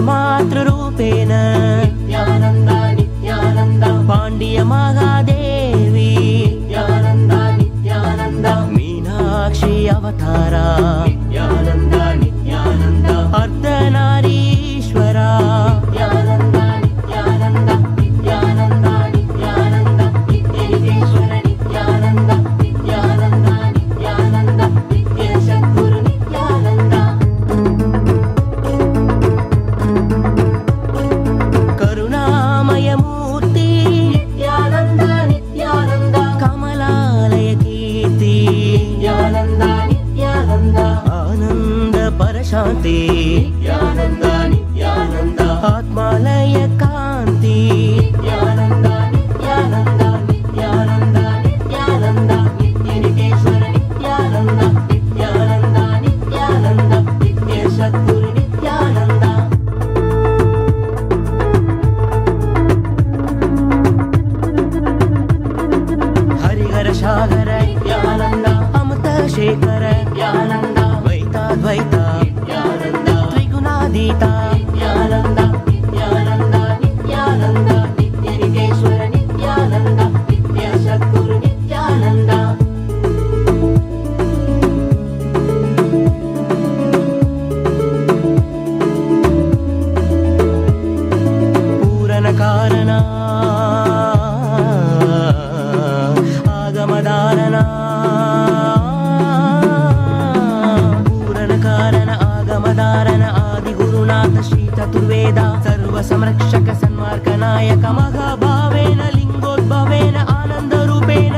मातृरूपेण नित्यानन्द नित्यानन्द पाण्ड्य महादेवी नित्यानन्द नित्यानन्द मीनाक्षी अवतारा नित्यानन्द नित्यानन्द अर्धनारीश्वरा नित्यानन्द नित्यानन्द नित्यानन्द नित्यानन्द नित्यनिकेश्वर नित्यानन्द नित्यानन्द नित्यानन्द नित्यसद्गुरु नित्यानन्द करुणामयमूर्ति नित्यानन्द नित्यानन्द कमलालय कीर्ति नित्यानन्द नित्यानन्द आनन्द परशान्ति नित्यानन्द नित्यानन्द आत्मालय कान्ति नित्यानन्द नित्यानन्द नित्यानन्द नित्यानन्द नित्यनिकेश्वर नित्यानन्द नित्यानन्द नित्यानन्द नित्यसद्गुरु नित्यानन्द हरिहर सागर नित्यानन्द अमृत शेखर नित्यानन्द द्वैताद्वैत नित्यानन्द त्रिगुणातीता नित्यानन्द नित्यानन्द नित्यानन्द नित्यनिकेश्वर नित्यानन्द नित्यसद्गुरु नित्यानन्द पूरण कारण आगमधारण पूरण कारण आगमधारण आदिगुरुनाथ श्री चतुर्वेद सर्वसंरक्षक सन्मार्गनायक महाभावेन लिंगोद्भवेन आनन्दरूपेण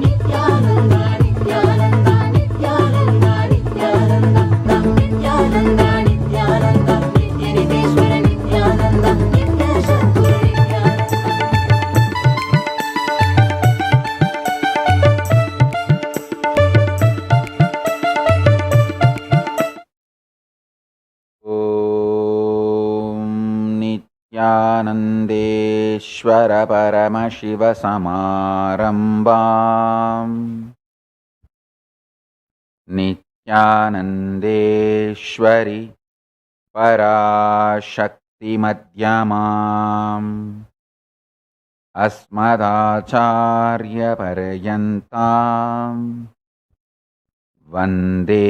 नित्यानन्द नित्यानन्द नित्यानन्द नित्यानन्द नित्यानन्द नित्यानन्द नित्यनिकेश्वर नित्यानन्द नित्यसद्गुरु नित्यानन्द ॐ नित्यानन्देश्वर परमशिवसमारम्भाम् नित्यानन्देश्वरि पराशक्तिमध्यमाम् अस्मदाचार्यपर्यन्ताम् वन्दे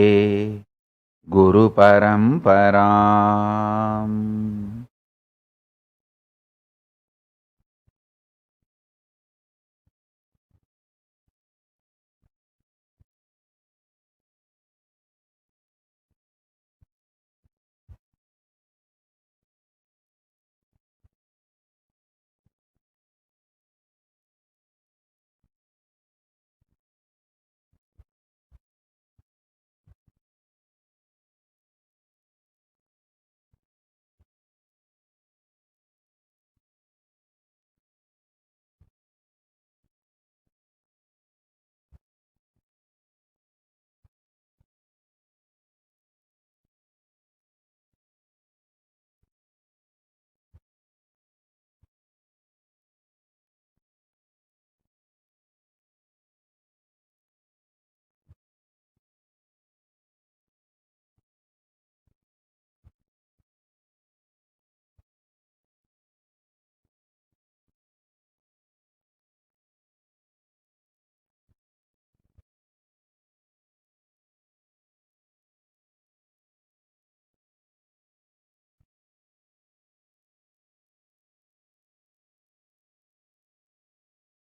गुरुपरम्पराम्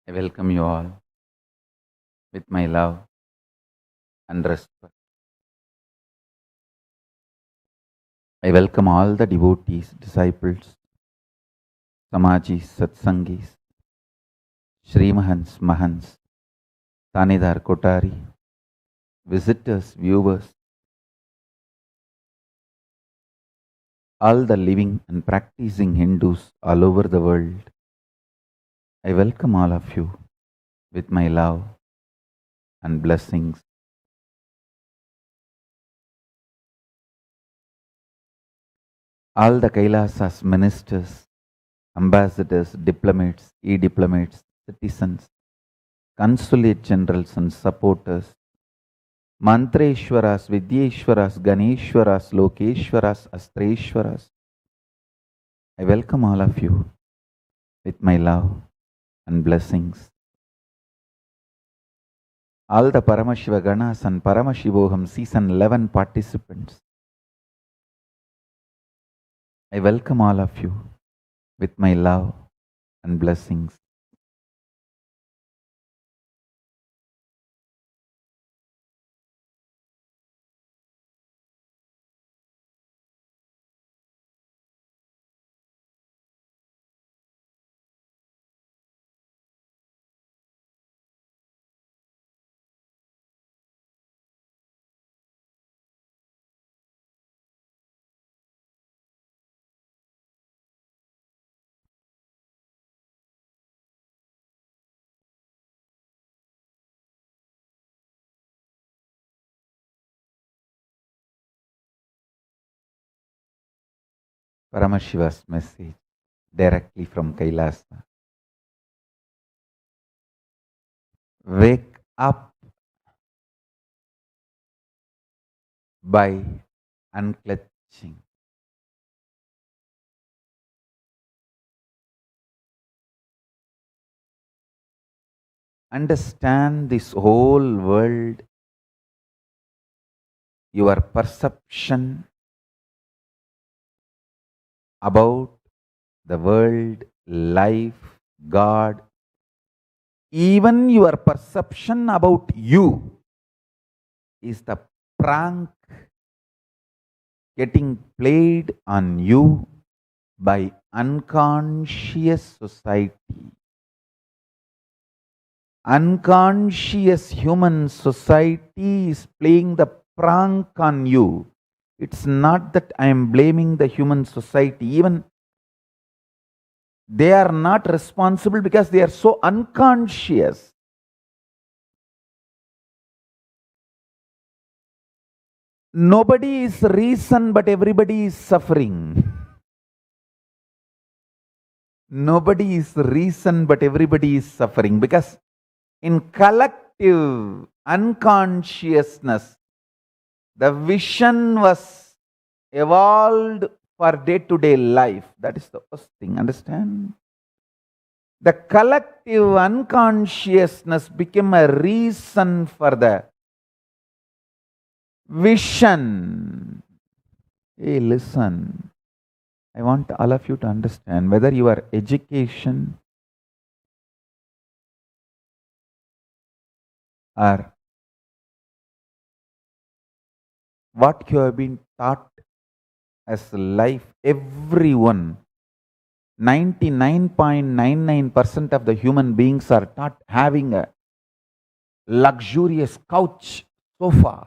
I welcome you all with my love and respect. I welcome all the devotees, disciples, Samajis, Satsangis, Srimahans, Mahans, Tanidar Kotari, visitors, viewers, all the living and practicing Hindus all over the world. I welcome all of you with my love and blessings. All the Kailasas ministers, ambassadors, diplomats, e-diplomats, citizens, consulate generals and supporters, Mantreshwaras, Vidyeshwaras, Ganeshwaras, Lokeshwaras, Astreshwaras. I welcome all of you with my love and blessings. All the Paramashiva Ganas and Paramashivoham Season 11 participants. I welcome all of you with my love and blessings. Paramashiva's message directly from Kailasa. Wake up by unclenching. Understand this whole world, your perception about the world, life, God, even your perception about you is the prank getting played on you by unconscious society. Unconscious human society is playing the prank on you. It's not that I am blaming the human society. Even they are not responsible because they are so unconscious. Nobody is reason, but everybody is suffering. Nobody is reason, but everybody is suffering, because in collective unconsciousness, the vision was evolved for day-to-day life. That is the first thing, understand? The collective unconsciousness became a reason for the vision. Hey, listen. I want all of you to understand, whether your education or what you have been taught as life, everyone, 99.99% of the human beings are taught having a luxurious couch, sofa.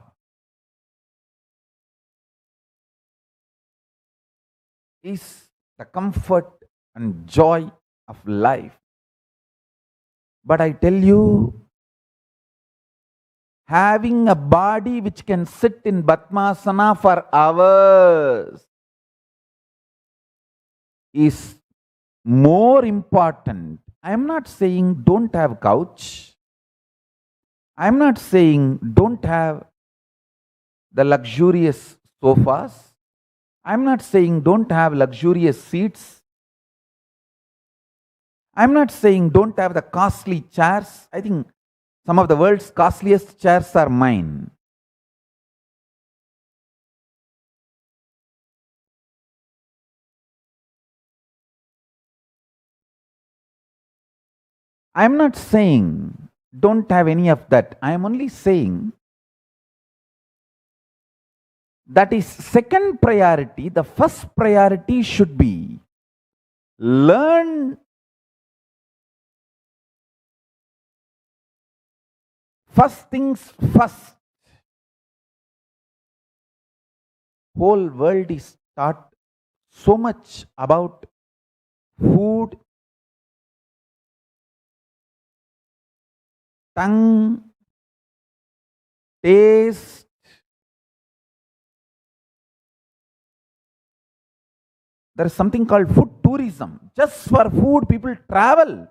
Is the comfort and joy of life. But I tell you, having a body which can sit in Padmasana for hours is more important. I am not saying don't have couch. I am not saying don't have the luxurious sofas. I am not saying don't have luxurious seats. I am not saying don't have the costly chairs. I think some of the world's costliest chairs are mine. I am not saying don't have any of that. I am only saying that is second priority. The first priority should be learn first things first. Whole world is taught so much about food, tongue, taste. There is something called food tourism. Just for food, people travel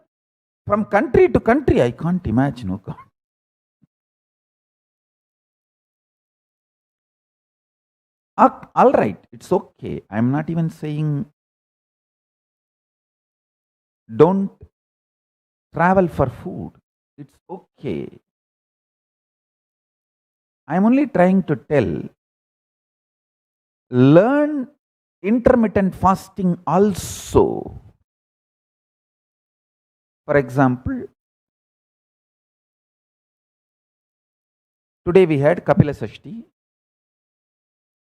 from country to country. I can't imagine. Oh God. All right, it's okay. I'm not even saying don't travel for food. It's okay. I'm only trying to tell, learn intermittent fasting also. For example, today we had Kapila Sashti.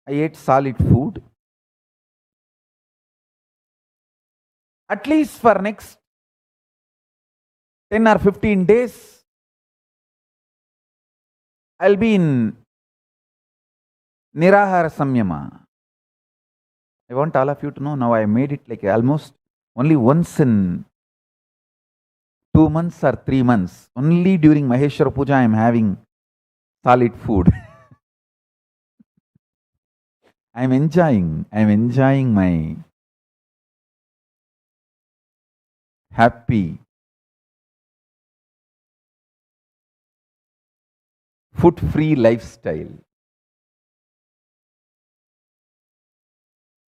I ate solid food. At least for next 10 or 15 days, I'll be in Nirahara Samyama. I want all of you to know now I made it like almost only once in 2 months or 3 months. Only during Maheshwara Puja I am having solid food. I'm enjoying my happy food-free lifestyle.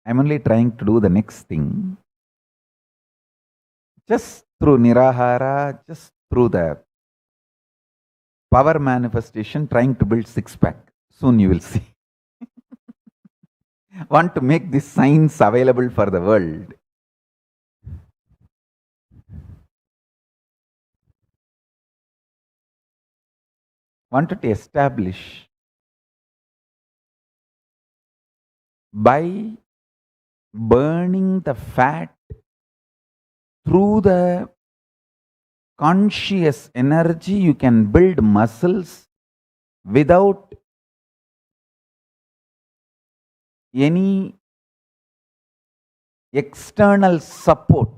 I'm only trying to do the next thing. Just through Nirahara, just through the power manifestation, trying to build six-pack. Soon you will see. Want to make this science available for the world. Wanted to establish by burning the fat through the conscious energy, you can build muscles without any external support.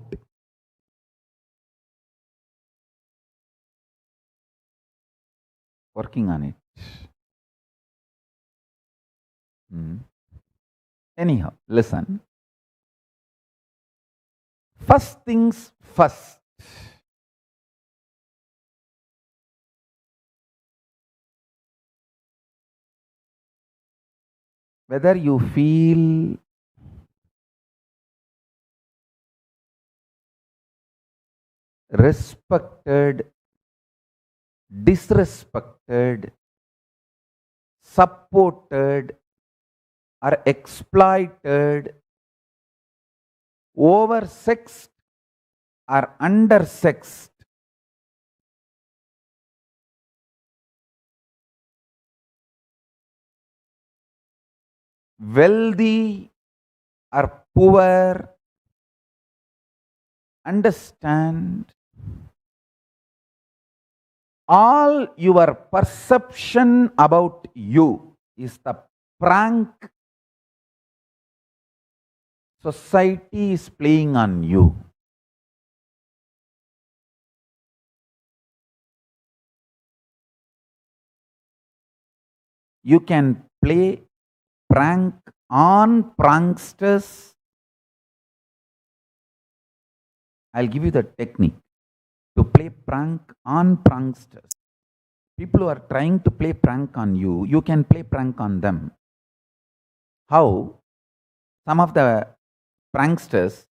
Working on it. Anyhow, listen. First things first. Whether you feel respected, disrespected, supported, or exploited, oversexed or undersexed, wealthy or poor, understand all your perception about you is the prank society is playing on you. You can play prank on pranksters. I'll give you the technique to play prank on pranksters. People who are trying to play prank on you, you can play prank on them. How? Some of the pranksters,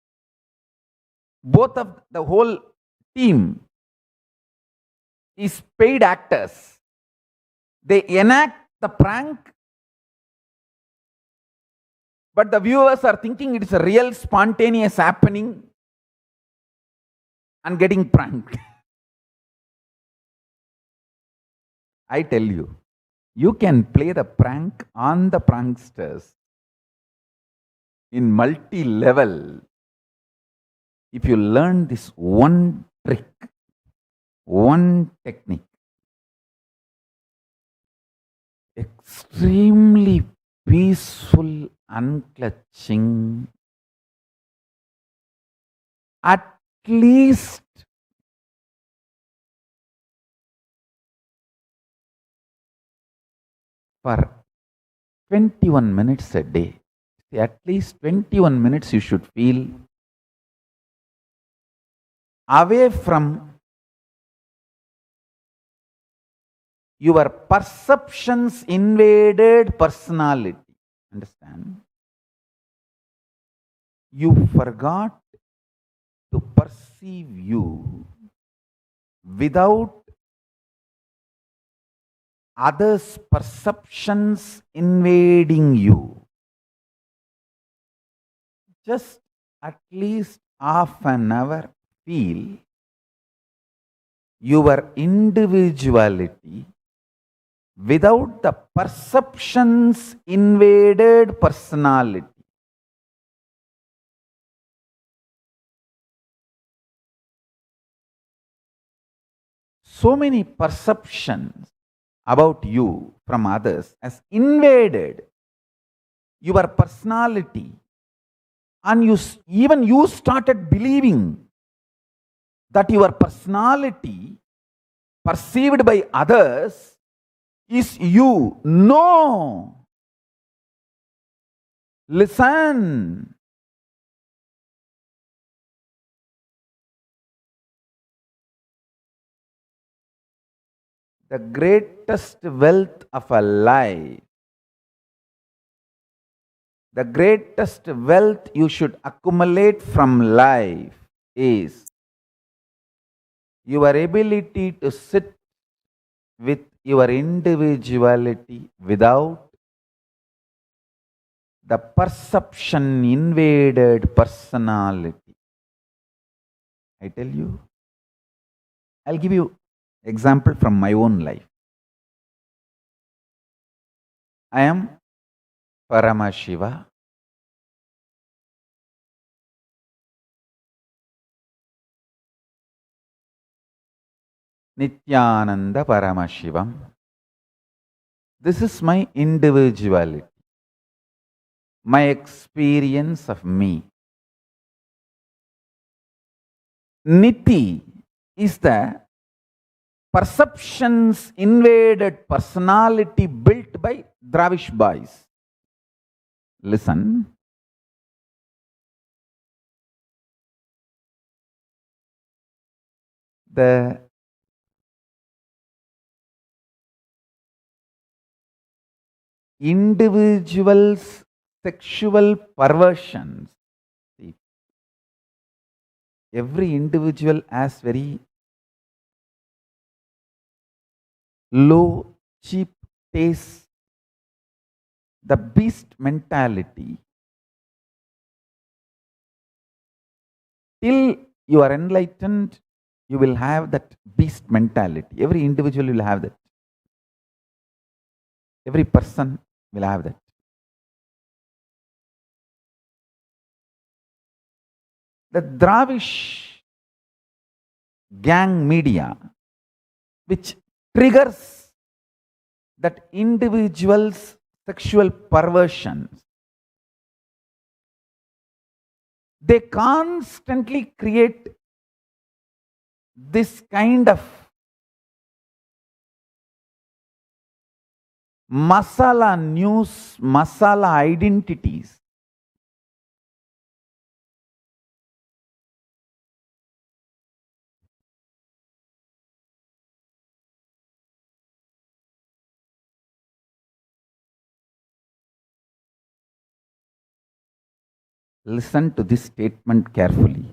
both of the whole team is paid actors. They enact the prank, but the viewers are thinking it's a real spontaneous happening and getting pranked. I tell you, you can play the prank on the pranksters in multi-level if you learn this one trick, one technique. Extremely peaceful unclutching, at least for 21 minutes a day. At least 21 minutes you should feel away from your perceptions invaded personality. Understand? You forgot to perceive you without others' perceptions invading you. Just at least half an hour feel your individuality without the perceptions invaded personality. So many perceptions about you from others has invaded your personality, and even you started believing that your personality perceived by others is you. No. Listen. The greatest wealth of a life, the greatest wealth you should accumulate from life is your ability to sit with your individuality without the perception invaded personality. I tell you, I'll give you example from my own life. I am Paramashiva. Nityananda Paramashivam. This is my individuality, my experience of me. Niti is the perceptions invaded personality built by Dravish boys. Listen. The individual's sexual perversions. See, every individual has very low, cheap taste, the beast mentality. Till you are enlightened, you will have that beast mentality. Every individual will have that. Every person will have that. The Dravish gang media, which triggers that individual's sexual perversions, they constantly create this kind of masala news, masala identities. Listen to this statement carefully.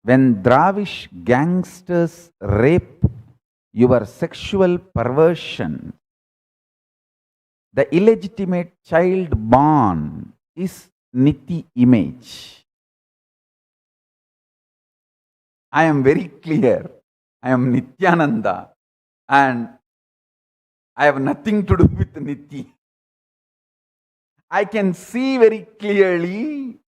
When Dravish gangsters rape your sexual perversion, the illegitimate child born is Niti image. I am very clear. I am Nityananda and I have nothing to do with Niti. I can see very clearly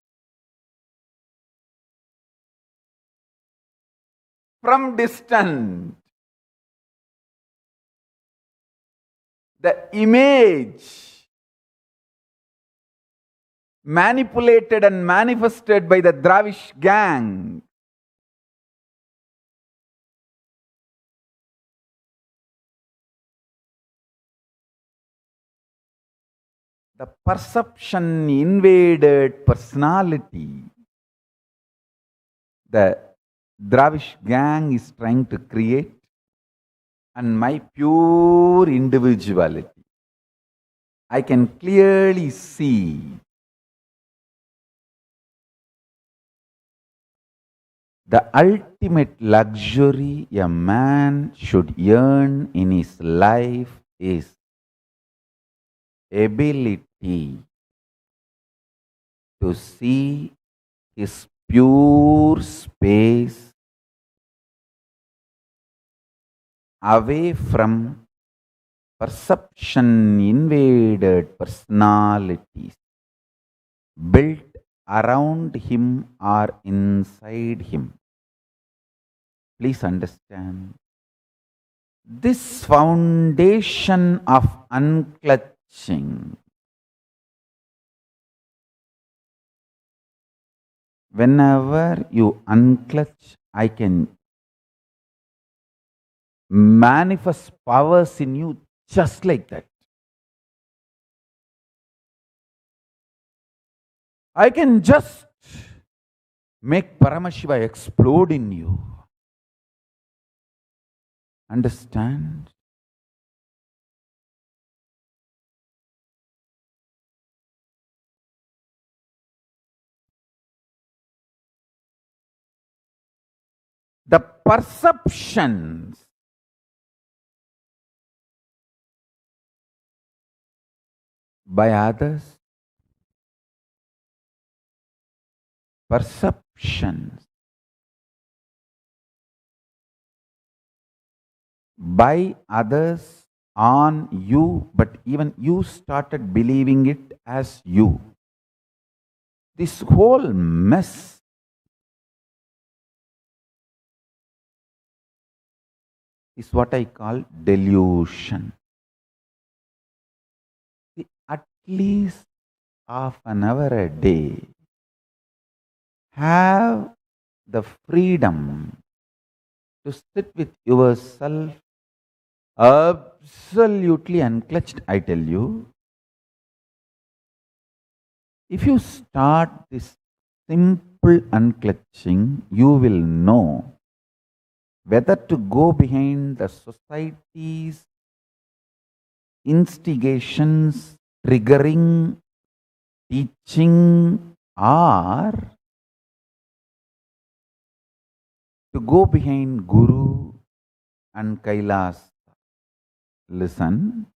from distance the image manipulated and manifested by the Dravish gang. The perception invaded personality. The Dravish gang is trying to create and my pure individuality. I can clearly see the ultimate luxury a man should earn in his life is ability to see his pure space away from perception invaded personalities built around him or inside him. Please understand, this foundation of unclutching, whenever you unclutch, I can manifest powers in you just like that. I can just make Paramashiva explode in you. Understand? The perceptions by others, perceptions by others on you, but even you started believing it as you. This whole mess is what I call delusion. At least half an hour a day, have the freedom to sit with yourself absolutely unclutched. I tell you, if you start this simple unclutching, you will know whether to go behind the society's instigations, triggering, teaching, or to go behind Guru and Kailas. Listen.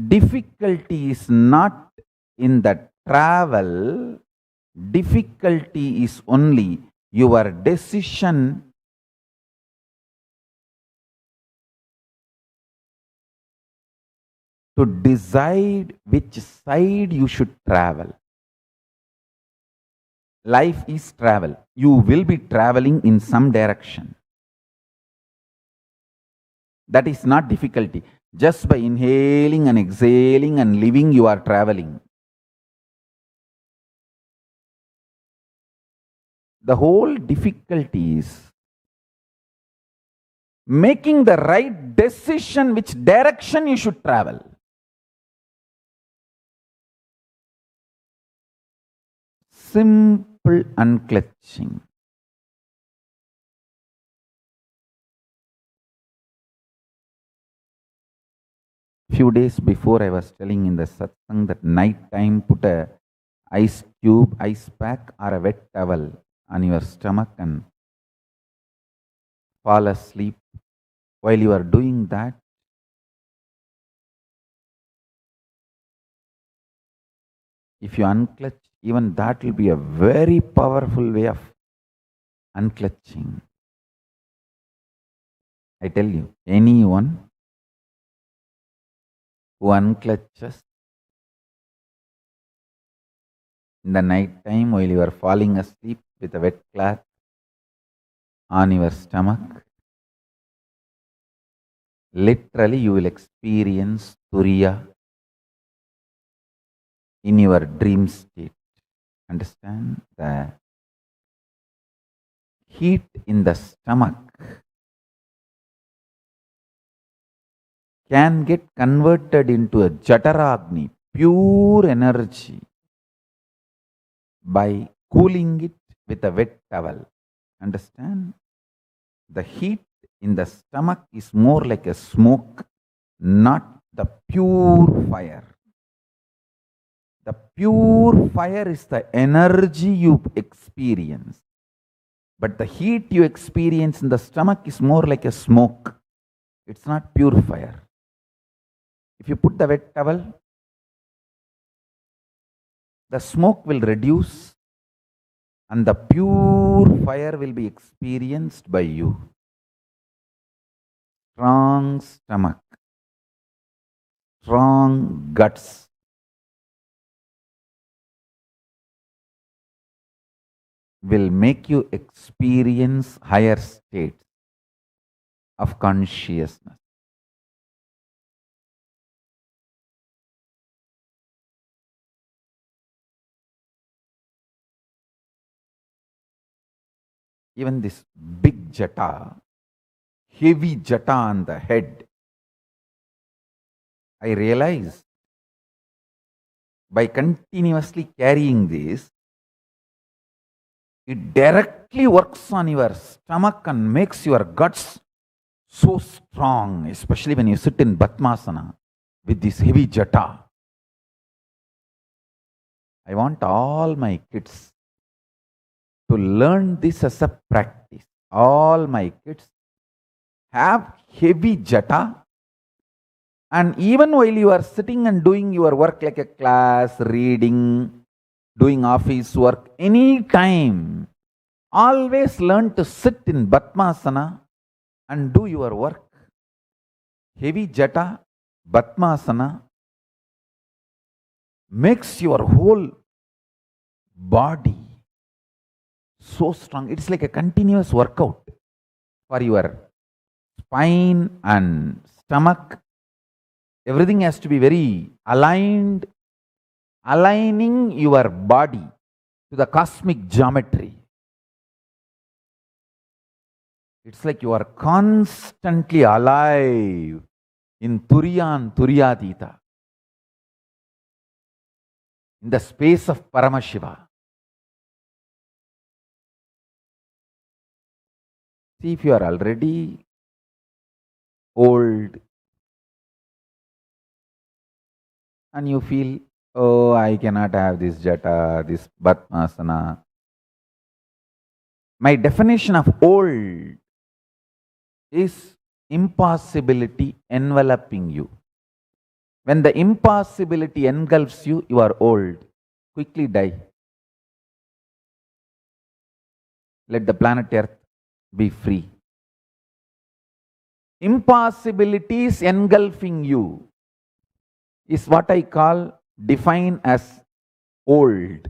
Difficulty is not in the travel. Difficulty is only your decision to decide which side you should travel. Life is travel. You will be traveling in some direction. That is not difficulty. Just by inhaling and exhaling and living, you are traveling. The whole difficulty is making the right decision which direction you should travel. Simple unclutching. Few days before, I was telling in the satsang that night time put a ice cube, ice pack or a wet towel on your stomach and fall asleep. While you are doing that, if you unclutch, even that will be a very powerful way of unclutching. I tell you, anyone who unclutches in the night time while you are falling asleep with a wet cloth on your stomach, literally you will experience Turiya in your dream state. Understand? The heat in the stomach can get converted into a Jataragni, pure energy, by cooling it with a wet towel. Understand? The heat in the stomach is more like a smoke, not the pure fire. The pure fire is the energy you experience. But the heat you experience in the stomach is more like a smoke. It's not pure fire. If you put the wet towel, the smoke will reduce and the pure fire will be experienced by you. Strong stomach, strong guts, will make you experience higher states of consciousness. Even this big jata, heavy jata on the head, I realize by continuously carrying this, it directly works on your stomach and makes your guts so strong, especially when you sit in Batmasana with this heavy jata. I want all my kids to learn this as a practice. All my kids have heavy jata, and even while you are sitting and doing your work like a class, reading, doing office work, any time, always learn to sit in Batmasana and do your work. Heavy jata, Batmasana makes your whole body so strong. It's like a continuous workout for your spine and stomach. Everything has to be very aligned, aligning your body to the cosmic geometry. It's like you are constantly alive in Turiya and Turiyadita, in the space of Paramashiva. See, if you are already old and you feel, oh, I cannot have this jata, this Batmasana. My definition of old is impossibility enveloping you. When the impossibility engulfs you, you are old. Quickly die. Let the planet Earth be free. Impossibilities engulfing you is what I define as old.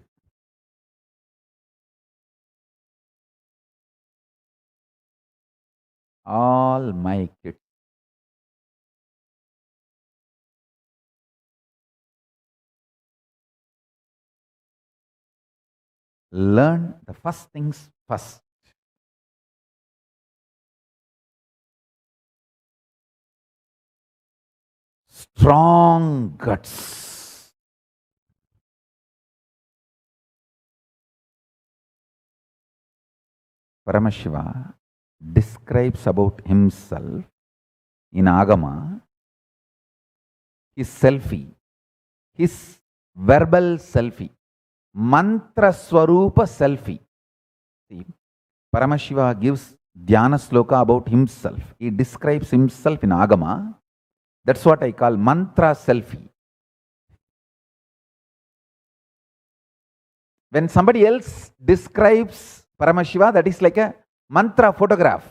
All my kids, learn the first things first. Strong guts. Paramashiva describes about himself in Agama, his selfie, his verbal selfie, mantra swarupa selfie. See, Paramashiva gives dhyana sloka about himself. He describes himself in Agama. That's what I call mantra selfie. When somebody else describes Paramashiva, that is like a mantra photograph.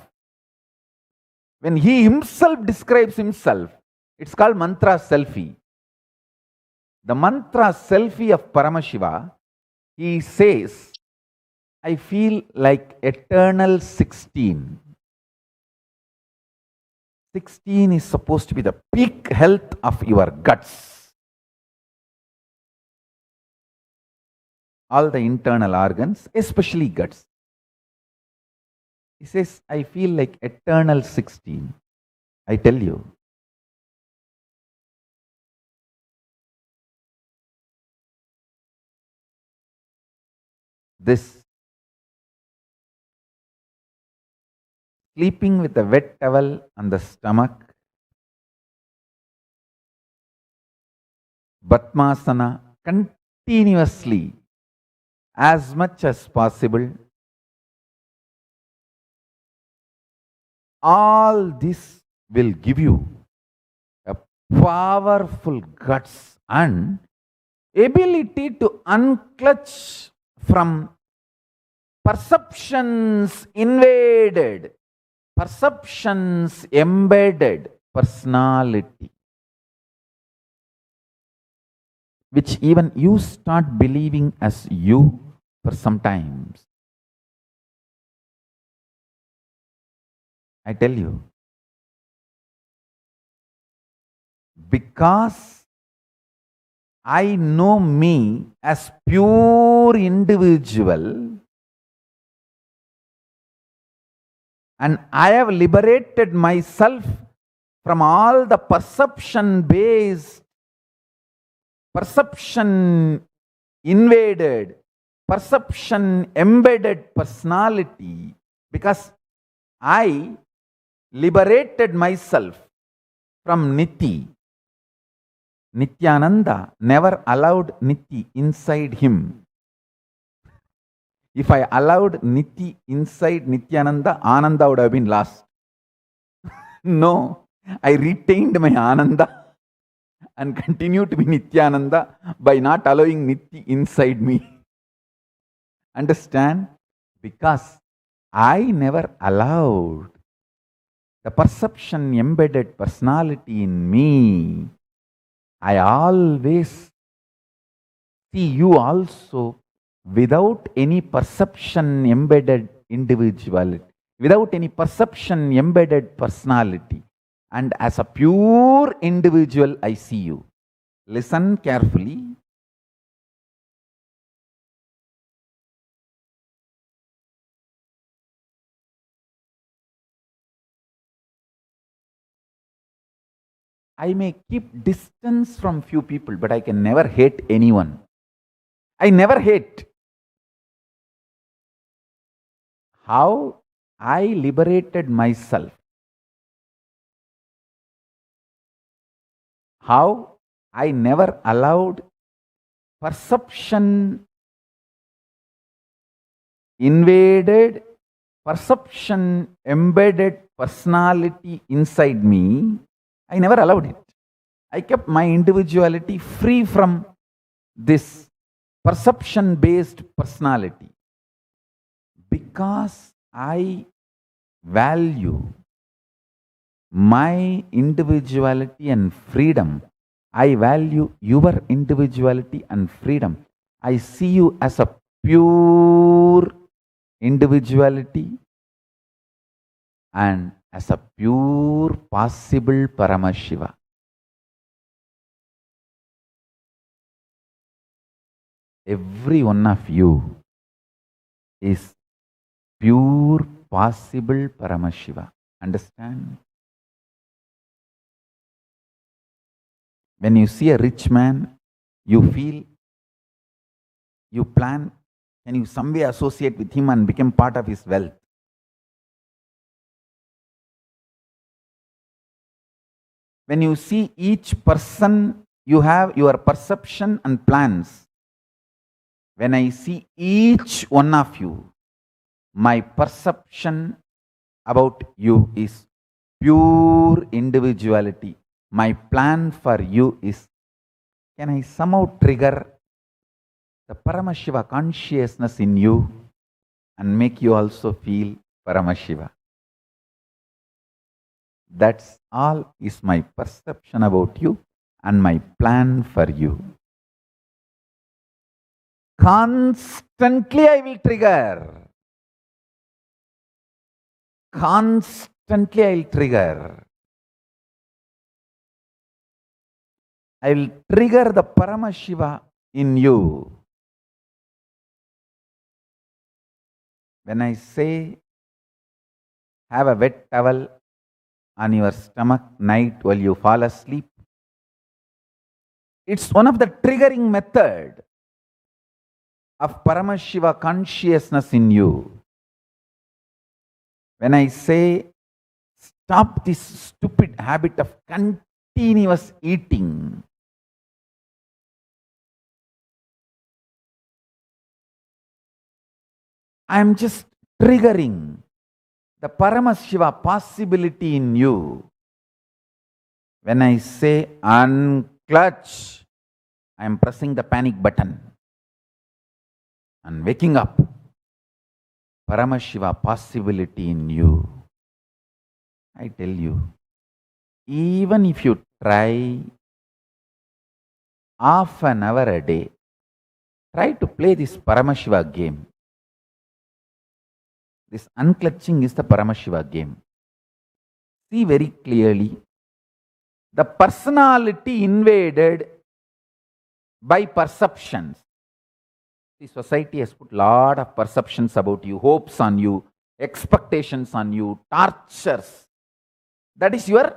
When he himself describes himself, it's called mantra selfie. The mantra selfie of Paramashiva, he says, I feel like eternal 16. 16 is supposed to be the peak health of your guts. All the internal organs, especially guts. He says, I feel like eternal 16. I tell you, this sleeping with a wet towel on the stomach, Padmasana continuously as much as possible. All this will give you a powerful guts and ability to unclutch from perceptions invaded, perceptions embedded personality, which even you start believing as you for some times. I tell you, because I know me as pure individual and I have liberated myself from all the perception-based, perception invaded, perception embedded personality, because I liberated myself from Niti. Nityananda never allowed Niti inside him. If I allowed Niti inside Nityananda, Ananda would have been lost. No, I retained my Ananda and continued to be Nityananda by not allowing Niti inside me. Understand? Because I never allowed the perception embedded personality in me. I always see you also without any perception embedded individuality, without any perception embedded personality. And as a pure individual, I see you. Listen carefully. I may keep distance from few people, but I can never hate anyone. I never hate. How I liberated myself. How I never allowed perception invaded, perception embedded personality inside me. I never allowed it. I kept my individuality free from this perception-based personality. Because I value my individuality and freedom, I value your individuality and freedom. I see you as a pure individuality and as a pure possible Paramashiva. Every one of you is pure possible Paramashiva. Understand? When you see a rich man, you feel, you plan, and you some way associate with him and become part of his wealth. When you see each person, you have your perception and plans. When I see each one of you, my perception about you is pure individuality. My plan for you is, can I somehow trigger the Paramashiva consciousness in you and make you also feel Paramashiva? That's all is my perception about you and my plan for you. Constantly I will trigger. Constantly I will trigger. I will trigger the Paramashiva in you. When I say, have a wet towel on your stomach night while you fall asleep, it's one of the triggering method of Paramashiva consciousness in you. When I say, stop this stupid habit of continuous eating. I am just triggering the Paramashiva possibility in you. When I say unclutch, I am pressing the panic button and waking up Paramashiva possibility in you. I tell you, even if you try half an hour a day, try to play this Paramashiva game. This unclutching is the Paramashiva game. See very clearly, the personality invaded by perceptions. The society has put a lot of perceptions about you, hopes on you, expectations on you, tortures. That is your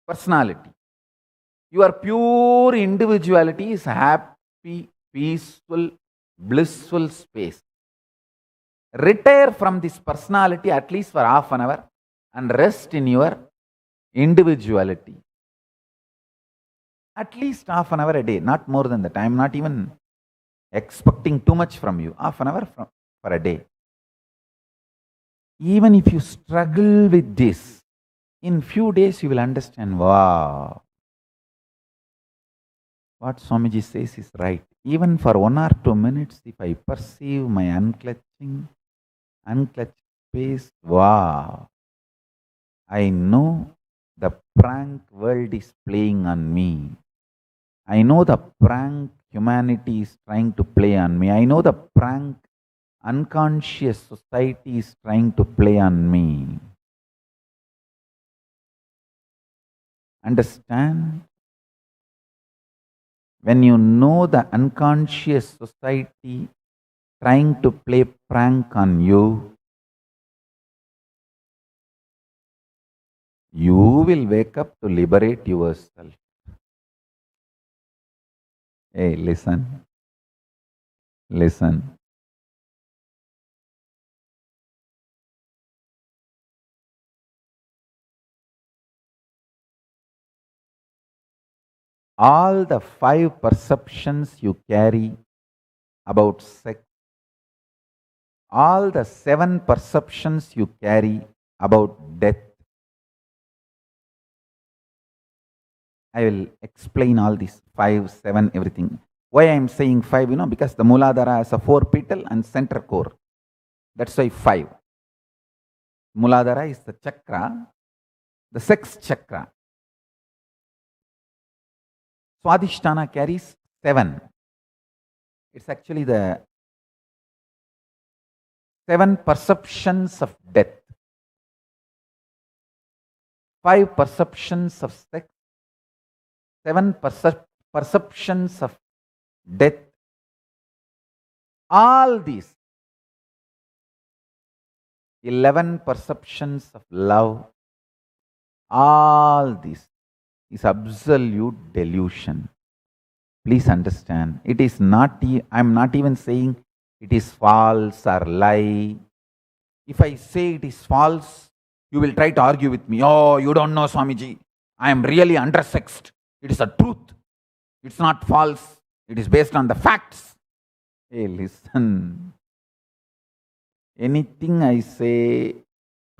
personality. Your pure individuality is happy, peaceful, blissful space. Retire from this personality at least for half an hour and rest in your individuality. At least half an hour a day, not more than that. I am not even expecting too much from you. Half an hour for a day. Even if you struggle with this, in few days you will understand, wow, what Swamiji says is right. Even for 1 or 2 minutes, if I perceive my unclutched space, wow, I know the prank world is playing on me. I know the prank humanity is trying to play on me. I know the prank unconscious society is trying to play on me. Understand? When you know the unconscious society trying to play prank on you, you will wake up to liberate yourself. Hey, listen. Listen. All the 5 perceptions you carry about sex, all the 7 perceptions you carry about death, I will explain all these 5, 7, everything. Why I am saying 5, because the Mooladhara has a 4 petal and center core. That's why 5. Mooladhara is the chakra, the sex chakra. Swadhisthana carries 7. It's actually the 7 perceptions of death. 5 perceptions of sex, 7 perceptions of death. All these 11 perceptions of love, all this is absolute delusion. Please understand, it is not, I am not even saying it is false or lie. If I say it is false, you will try to argue with me. Oh, you don't know, Swamiji. I am really undersexed. It is a truth. It's not false. It is based on the facts. Hey, listen. Anything I say,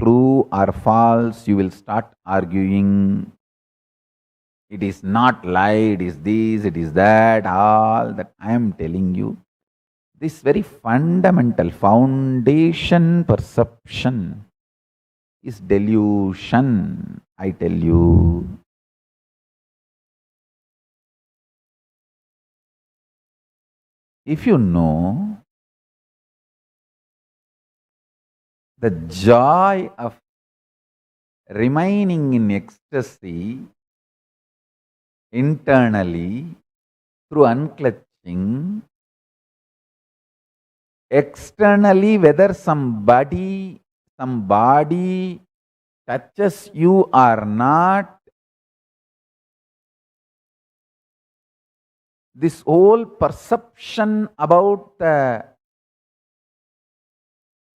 true or false, you will start arguing. It is not lie, it is this, it is that, all that I am telling you. This very fundamental foundation perception is delusion, I tell you. If you know the joy of remaining in ecstasy internally through unclutching, externally whether some body touches you or not, this whole perception about the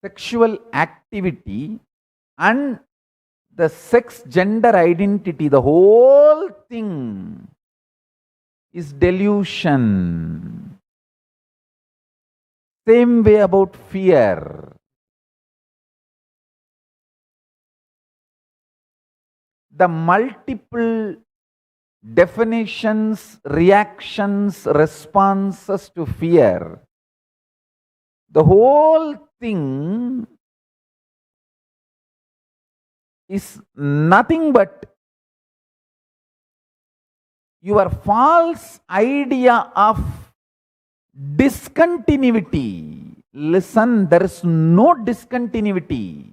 sexual activity and the sex gender identity, the whole thing is delusion. Same way about fear. The multiple definitions, reactions, responses to fear, the whole thing is nothing but your false idea of discontinuity. Listen, there is no discontinuity.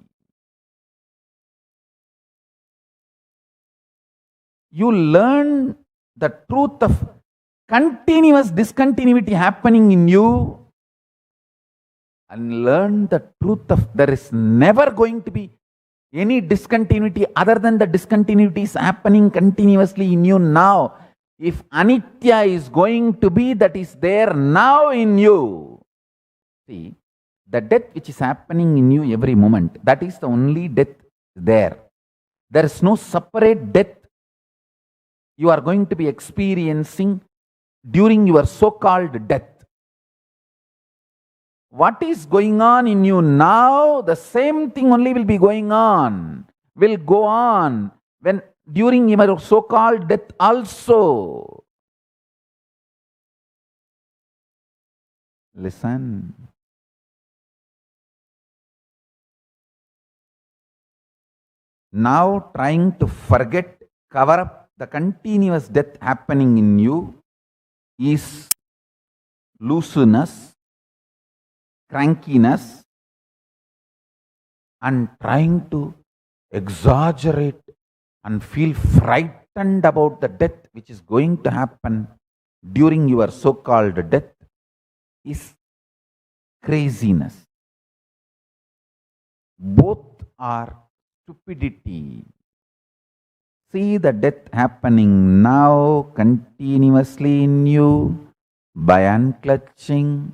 You learn the truth of continuous discontinuity happening in you and learn the truth of there is never going to be any discontinuity other than the discontinuity is happening continuously in you now. If Anitya is going to be, that is there now in you. See, the death which is happening in you every moment, that is the only death there. There is no separate death you are going to be experiencing during your so-called death. What is going on in you now, the same thing only will be going on, will go on when during your so-called death also. Listen. Now trying to forget, cover up the continuous death happening in you is looseness, crankiness, and trying to exaggerate and feel frightened about the death which is going to happen during your so-called death is craziness. Both are stupidity. See the death happening now continuously in you by unclutching.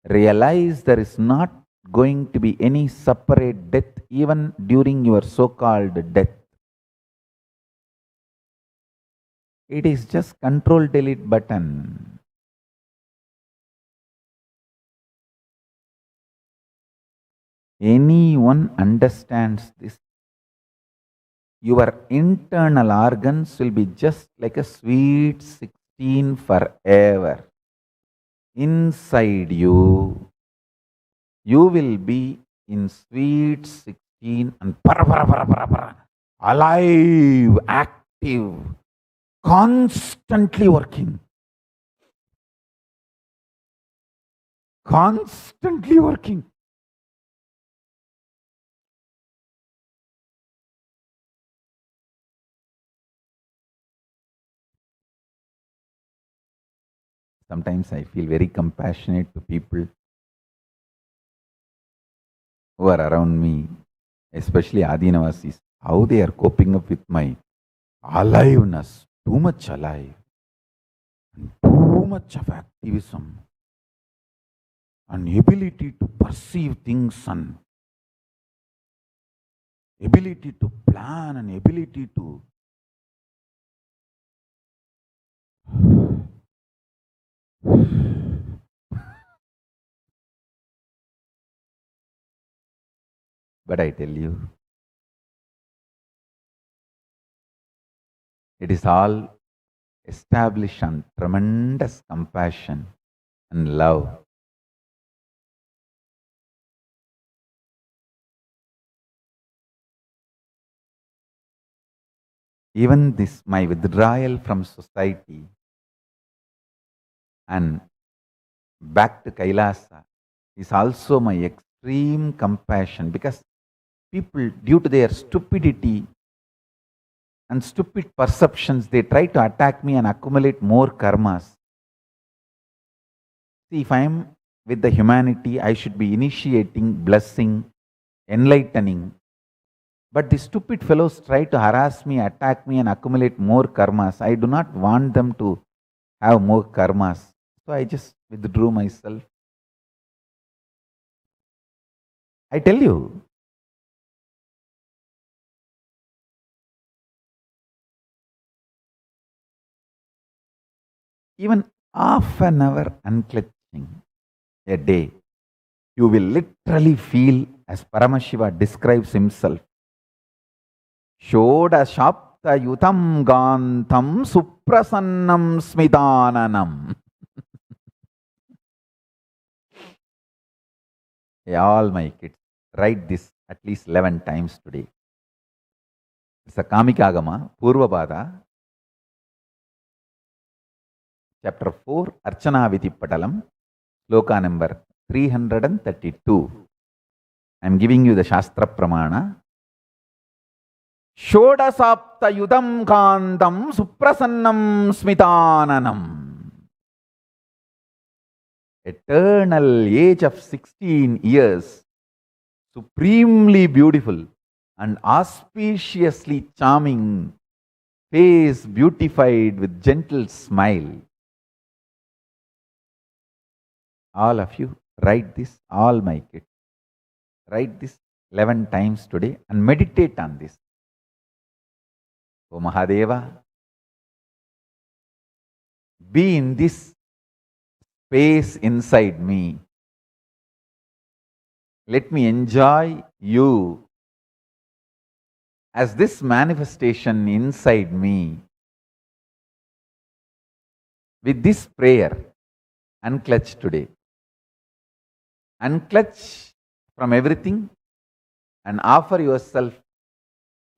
Realize there is not going to be any separate death even during your so-called death. It is just Control Delete button. Anyone understands this, your internal organs will be just like a sweet 16 forever. Inside you, you will be in sweet 16 and alive, active, constantly working. Constantly working. Sometimes I feel very compassionate to people who are around me, especially Adinavasis, how they are coping up with my aliveness, too much alive, and too much of activism, and ability to perceive things, and ability to plan, and ability to but I tell you, it is all established on tremendous compassion and love. Even this, my withdrawal from society and back to Kailasa, is also my extreme compassion, because people, due to their stupidity and stupid perceptions, they try to attack me and accumulate more karmas. See, if I am with the humanity, I should be initiating, blessing, enlightening. But the stupid fellows try to harass me, attack me, and accumulate more karmas. I do not want them to have more karmas. So I just withdrew myself. I tell you, even half an hour unclenching a day, you will literally feel, as Paramashiva describes himself, Shodashapta yutam gantam suprasannam smidananam. Hey, all my kids, write this at least 11 times today. It's a Kamikagama, Purvabada, chapter 4, Archana Vidipatalam, sloka number 332. I am giving you the Shastra Pramana. Shodasapta yudam kandam suprasannam smitananam. Eternal age of 16 years, supremely beautiful and auspiciously charming, face beautified with gentle smile. All of you, write this, all my kids. Write this 11 times today and meditate on this. O Mahadeva, be in this space inside me. Let me enjoy you as this manifestation inside me. With this prayer, unclutch today. Unclutch from everything and offer yourself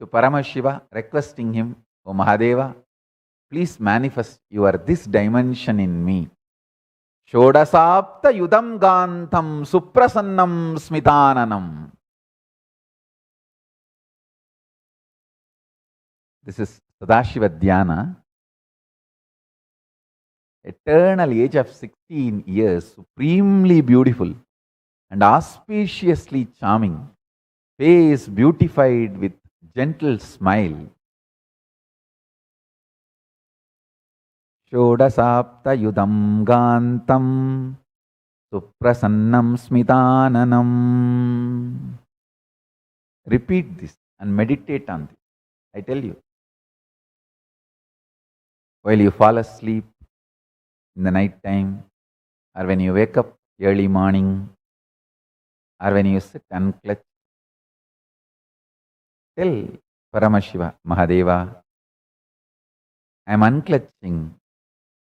to Paramashiva, requesting him, O Mahadeva, please manifest your this dimension in me. Shodasapta yudam gantam suprasannam smitananam. This is Sadashiva Dhyana. Eternal age of 16 years, supremely beautiful and auspiciously charming, face beautified with gentle smile. Shodasapta yudam gantam suprasannam smitananam. Repeat this and meditate on this. I tell you. While you fall asleep in the night time, or when you wake up early morning, or when you sit unclutched, tell Paramashiva, Mahadeva, I am unclutching,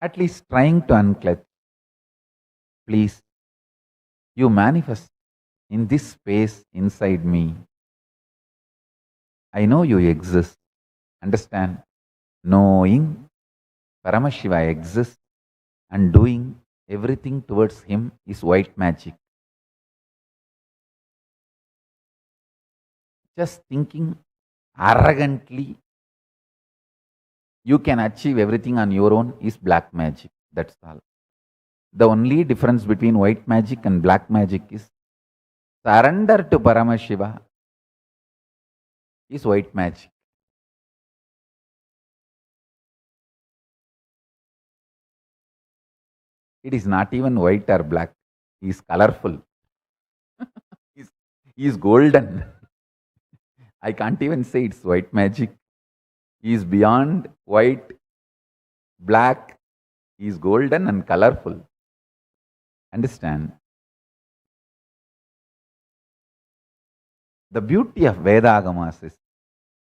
at least trying to unclutch. Please, you manifest in this space inside me. I know you exist. Understand? Knowing Paramashiva exists and doing everything towards him is white magic. Just thinking arrogantly you can achieve everything on your own is black magic. That's all. The only difference between white magic and black magic is surrender to Paramashiva is white magic. It is not even white or black. He is colorful. He is golden. I can't even say it's white magic. He is beyond white, black. He is golden and colorful. Understand? The beauty of Vedagamas is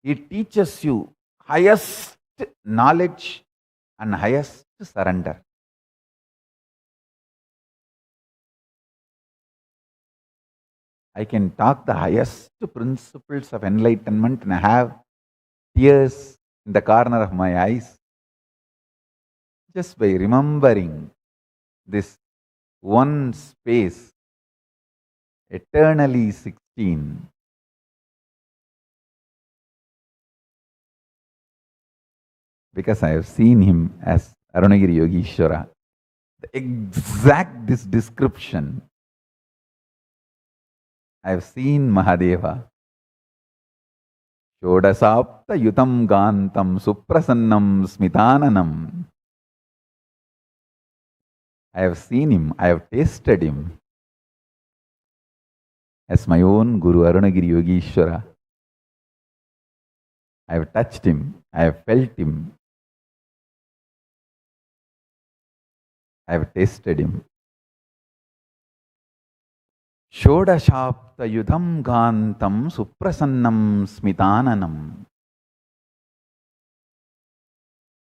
it teaches you highest knowledge and highest surrender. I can talk the highest principles of enlightenment and have tears in the corner of my eyes just by remembering this one space, eternally 16. Because I have seen him as Arunagiri Yogeshwara. The exact this description. I have seen Mahadeva. Shodasapta yutam gantam suprasannam smitananam. I have seen him, I have tasted him as my own Guru Arunagiri Yogeshwara. I have touched him, I have felt him. I have tasted him. Shodashapta yudham ghantam suprasannam smitananam.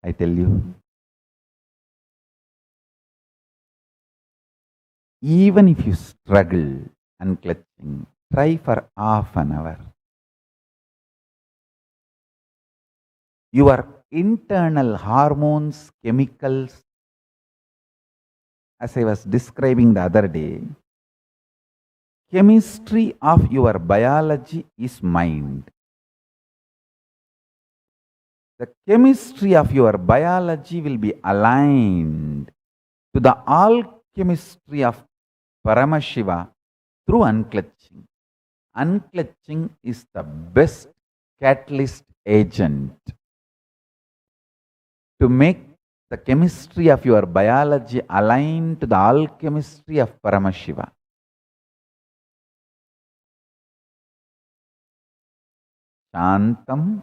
I tell you, even if you struggle and clutching, try for half an hour. Your internal hormones, chemicals, as I was describing the other day, chemistry of your biology is mind. The chemistry of your biology will be aligned to the alchemistry of Paramashiva through unclutching. Unclutching is the best catalyst agent to make the chemistry of your biology align to the alchemistry of Paramashiva. Shantam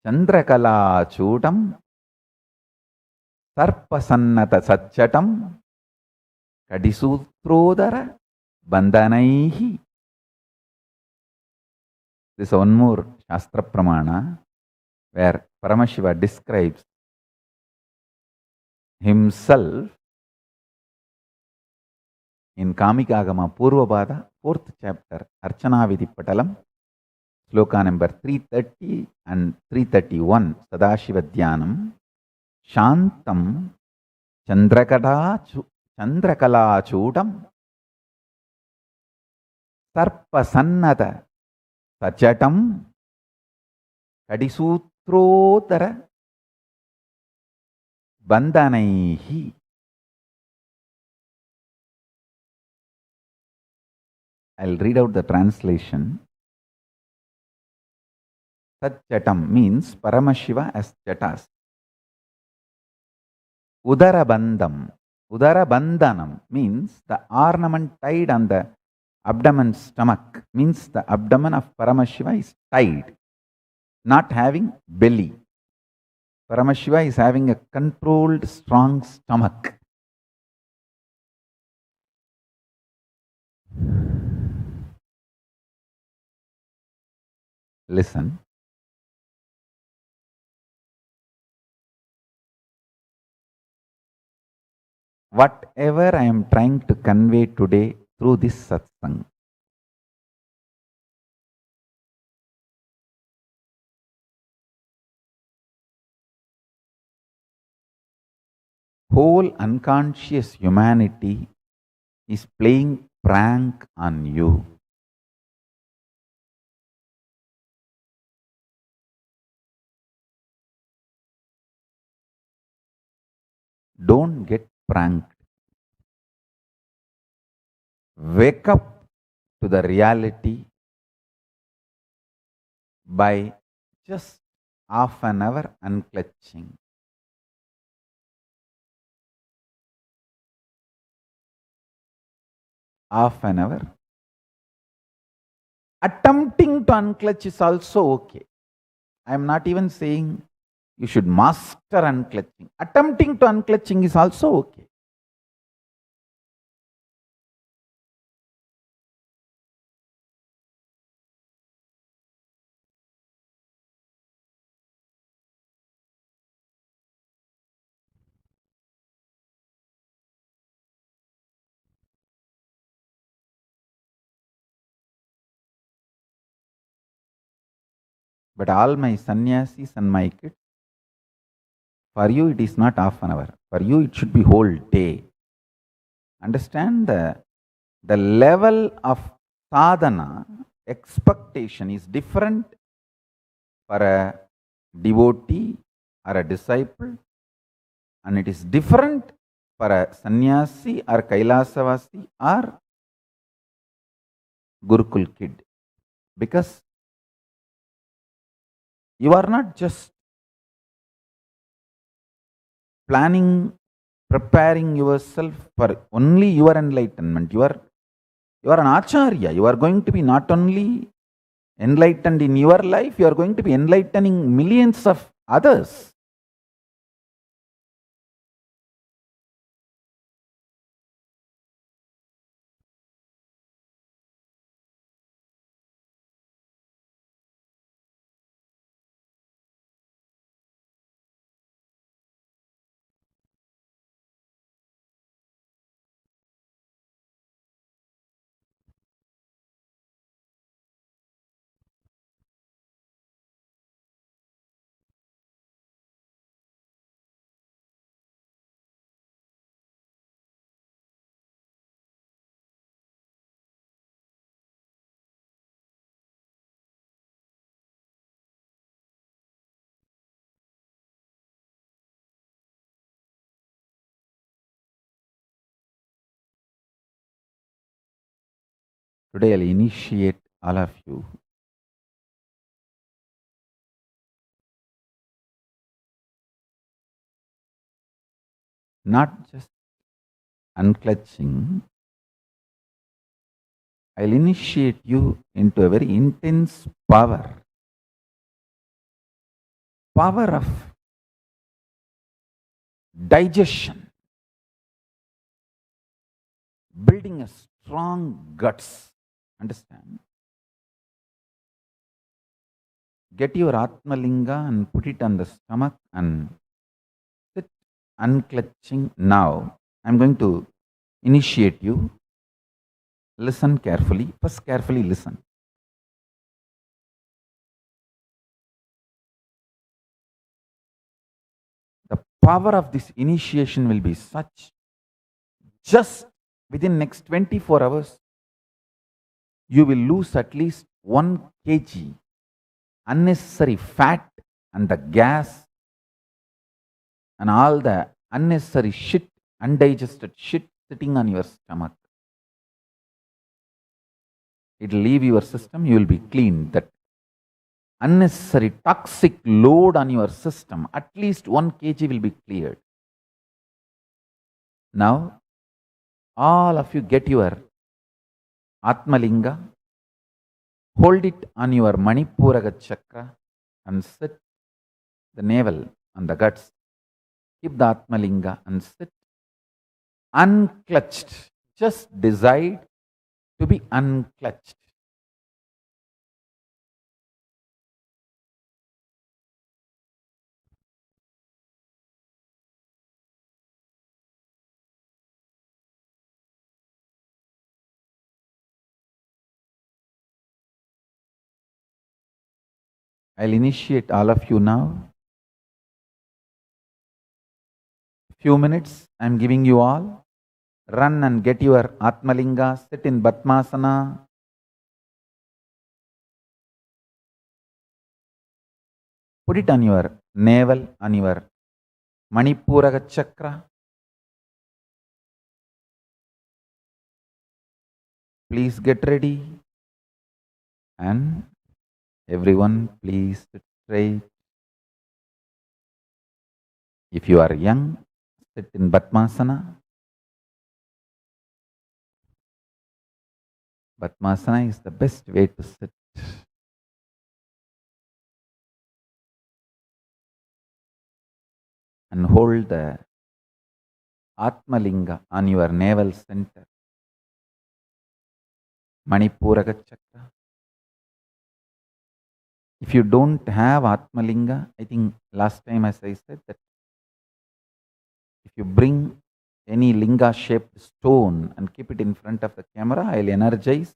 Chandrakala Chudam Sarpasannata Satchatam Kadisutrodara Bandhanaihi. This is one more Shastra Pramana where Paramashiva describes himself in Kamikagama Purvabhada, 4th chapter, Archana Vidipatalam, Sloka number 330 and 331, Sadashiva Dhyanam, Shantam Chandrakala Chudam Sarpasannata Sachatam Kadisutrodara Bandhanaihi. I'll read out the translation. Satchatam means Paramashiva as Jatas. Udarabandham. Udarabandhanam means the ornament tied on the abdomen stomach, means the abdomen of Paramashiva is tied, not having belly. Paramashiva is having a controlled, strong stomach. Listen. Whatever I am trying to convey today through this satsang, whole unconscious humanity is playing prank on you. Don't get pranked. Wake up to the reality by just half an hour unclutching. Half an hour. Attempting to unclutch is also okay. I am not even saying you should master unclutching. Attempting to unclutching is also okay. But all my sannyasis and my kids, for you it is not half an hour. For you it should be whole day. Understand the level of sadhana, expectation is different for a devotee or a disciple, and it is different for a sannyasi or Kailasavasi or Gurukul kid. Because you are not just preparing yourself for only your enlightenment. You are an acharya. You are going to be not only enlightened in your life, you are going to be enlightening millions of others. Today I'll initiate all of you not just unclutching, I'll initiate you into a very intense power of digestion, building a strong guts. Understand? Get your Atmalinga and put it on the stomach and sit unclutching. Now, I'm going to initiate you. Listen carefully. First, carefully listen. The power of this initiation will be such, just within next 24 hours, you will lose at least 1 kg unnecessary fat and the gas and all the unnecessary shit, undigested shit sitting on your stomach. It will leave your system, you will be clean. That unnecessary toxic load on your system, at least 1 kg will be cleared. Now, all of you get your Atmalinga, hold it on your Manipuraga chakra and sit the navel on the guts. Keep the Atmalinga and sit unclutched. Just decide to be unclutched. I'll initiate all of you now. Few minutes I'm giving you all. Run and get your Atmalinga, sit in Batmasana. Put it on your navel, on your Manipuraga chakra. Please get ready. And everyone, please sit straight. If you are young, sit in Batmasana. Batmasana is the best way to sit. And hold the Atmalinga on your navel center, Manipuraga chakra. If you don't have Atmalinga, I think last time as I said that if you bring any linga shaped stone and keep it in front of the camera, I'll energize,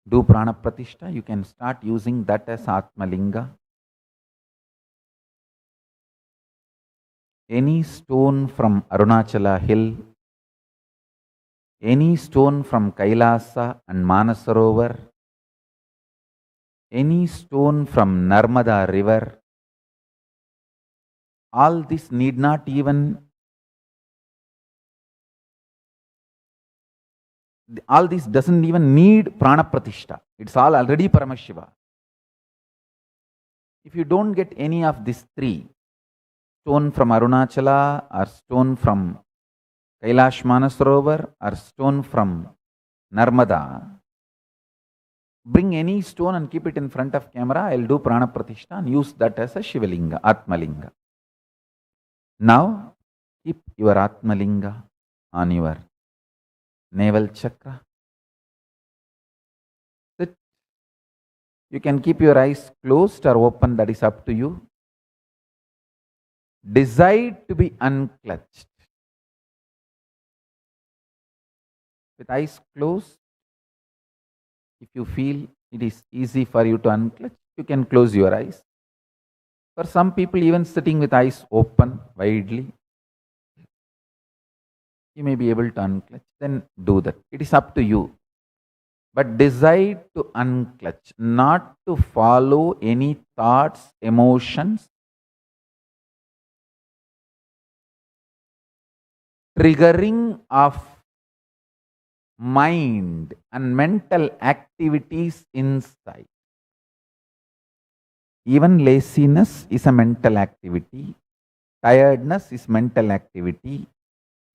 do prana pratishtha. You can start using that as Atmalinga. Any stone from Arunachala hill, any stone from Kailasa and Manasarovar, any stone from Narmada river, all this need not even, all this doesn't even need prana pratishtha. It's all already Paramashiva. If you don't get any of these three, stone from Arunachala or stone from Kailash Manasarovar or stone from Narmada, bring any stone and keep it in front of camera. I'll do prana pratishtha and use that as a Shivalinga, Atmalinga. Now, keep your Atmalinga on your navel chakra. Sit. You can keep your eyes closed or open, that is up to you. Decide to be unclutched. With eyes closed, if you feel it is easy for you to unclutch, you can close your eyes. For some people, even sitting with eyes open widely, you may be able to unclutch. Then do that. It is up to you. But decide to unclutch, not to follow any thoughts, emotions, triggering of mind and mental activities inside. Even laziness is a mental activity, tiredness is mental activity,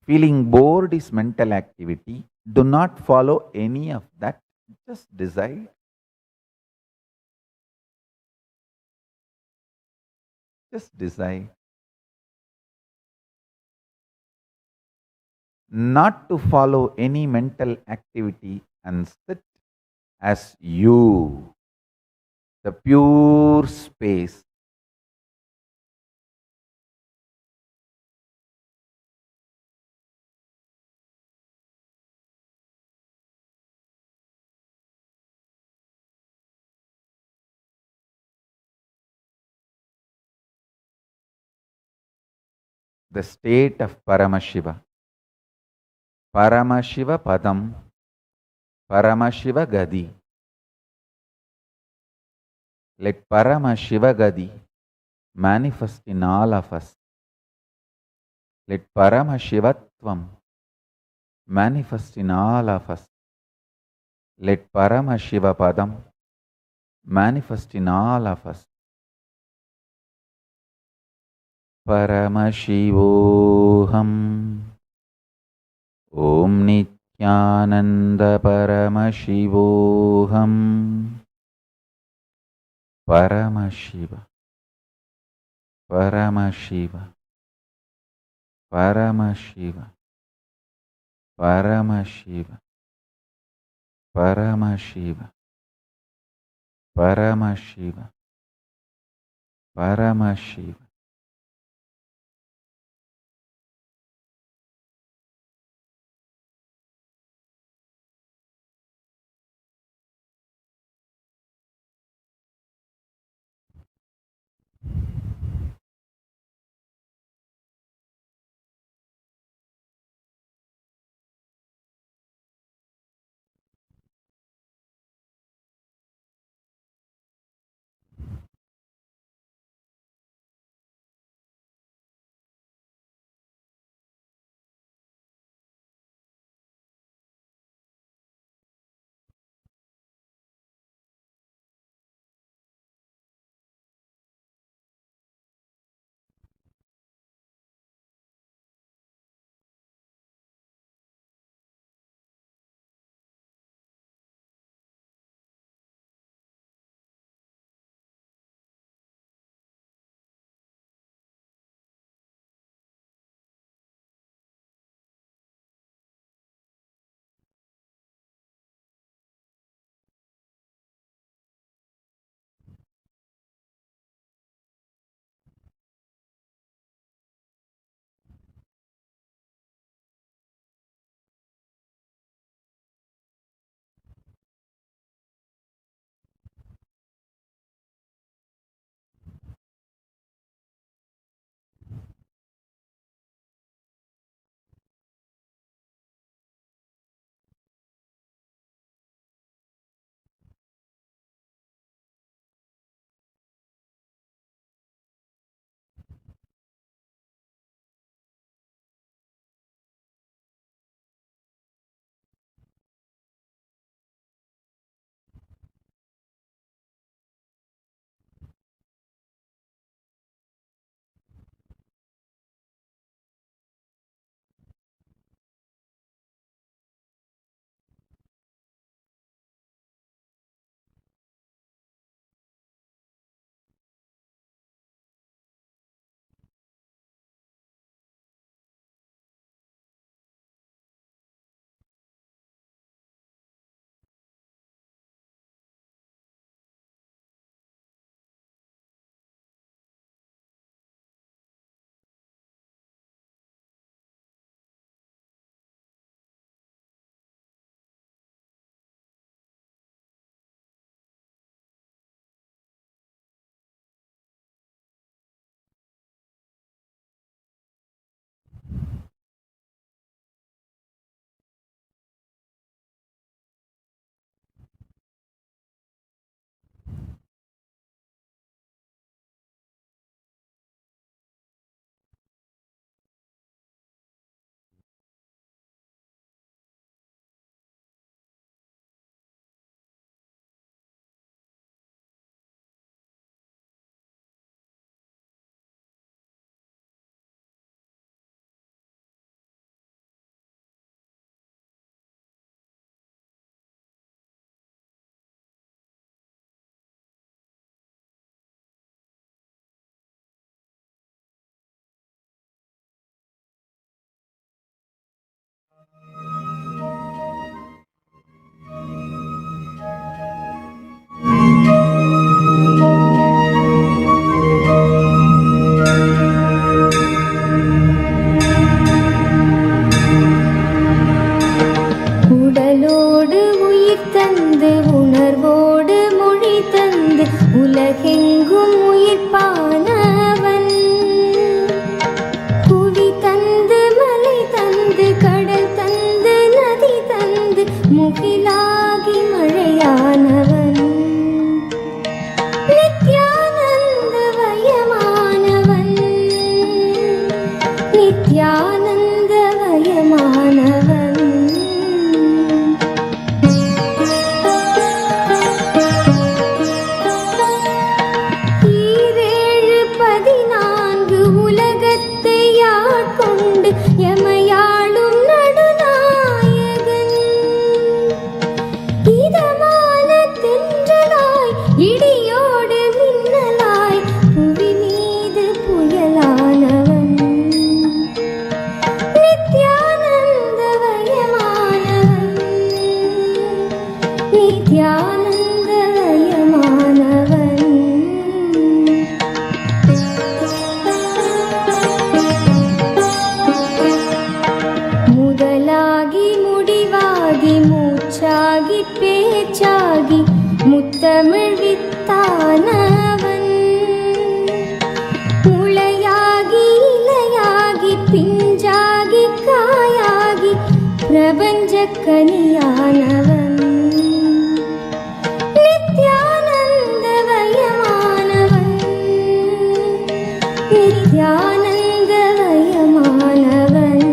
feeling bored is mental activity. Do not follow any of that. Just decide. Just decide not to follow any mental activity and sit as you, the pure space. The state of Paramashiva. Paramashiva Padam, Paramashiva Gadi. Let Paramashiva Gadi manifest in all of us. Let Paramashivatvam manifest in all of us. Let Paramashiva Padam manifest in all of us. Paramashivoham. Om Nityananda Paramashivoham. Paramashiva. Paramashiva. Paramashiva. Paramashiva. Paramashiva. Paramashiva. Paramashiva. உலகெங்கும் உயிர்ப்பானவன். புவி தந்து மலை தந்து கடல் தந்து நதி தந்து முகிலாகி மழையானவன். நித்யானந்தவயமானவன். நித்யானந்தவயமானவன். ஈரேழு 14 உலகத்தை ஆட்கொண்டு எமையாளும் நடுநாயகன். இதமான தென்றலாய் இடியோடு மின்னலாய் புவி மீது புயலானவன். நித்யானந்தவயமானவன். நித்யானந்தவயமானவன். முதலாகி முடிவாகி மூச்சாகி பேச்சாகி முத்தமிழ் வித்தானவன். முளையாகி இலையாகி பிஞ்சாகி காயாகி பிரபஞ்ச கனியானவன். நித்யானந்தவயமானவன். நித்யானந்தவயமானவன்.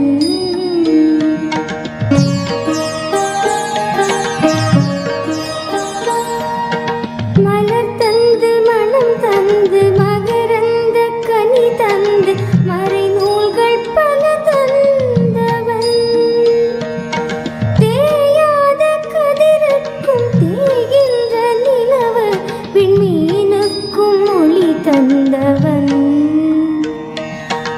மலர் தந்து மனம் தந்து மகரந்த கனி தந்து மறைநூல்கள் பல தந்தவன். தேயாத கதிருக்கும் தேகின்ற நிலவு விண்மீனுக்கும் ஒளி தந்தவன்.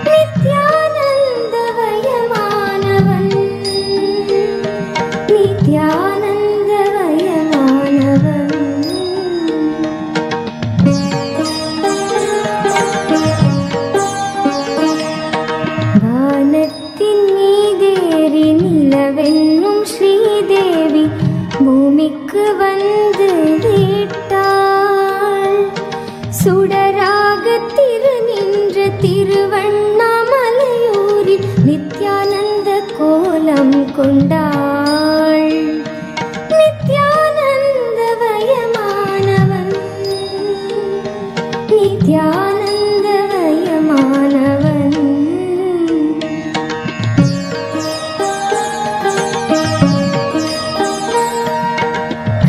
நித்யானந்தவயமானவன். நித்யானந்தவயமானவன். வானத்தின் மீதேறி நிலவென்னும் ஸ்ரீதேவி பூமிக்கு வந்து விட்டாள். சுடராக திருநின்ற திருவண்ணாமலையூரில் நித்யானந்த கோலம் கொண்டாள். நித்யானந்தவயமானவன். நித்யானந்தவயமானவன்.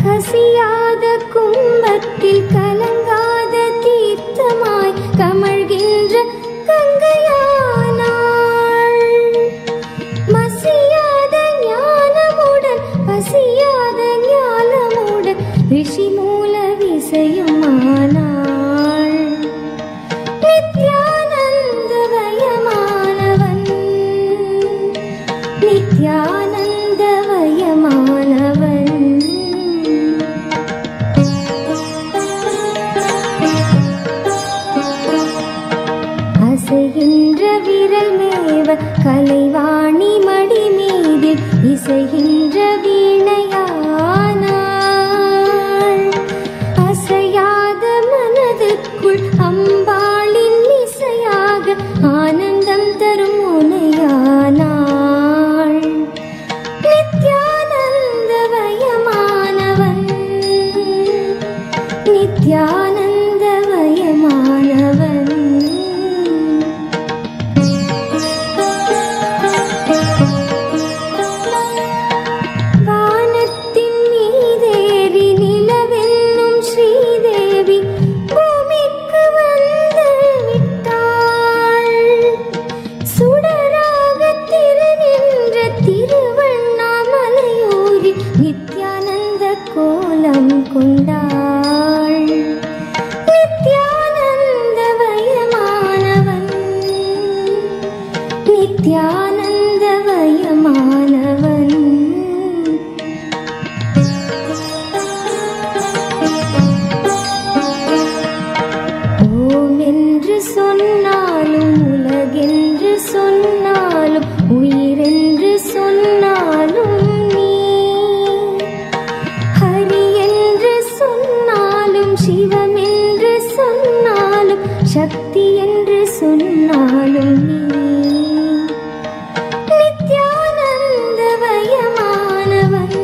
கசியாத கும்பத்தில் கலங்காத தீர்த்தமாய் கமழ்கின்ற கங்கையானாள். மசியாத ஞானமுடன் பசியாத ஞானமுடன் ரிஷி மூல விசையுமானாள். நித்யானந்தவயமானவன். நித்யானந்தவயமானவன். அசைகின்ற விரல் மேவ கலைவாணி மடி மீதில் இசைகின்ற வீணையானாள். அசையாத மனதுக்குள் அம்பாளின் இசையாக ஆனந்தம் தரும் முனையானாள். நித்யானந்தவயமானவன். நித்யானந்தவயமானவன். சக்தி என்று சொன்னாலும் நீ நித்யானந்தமயமானவன்,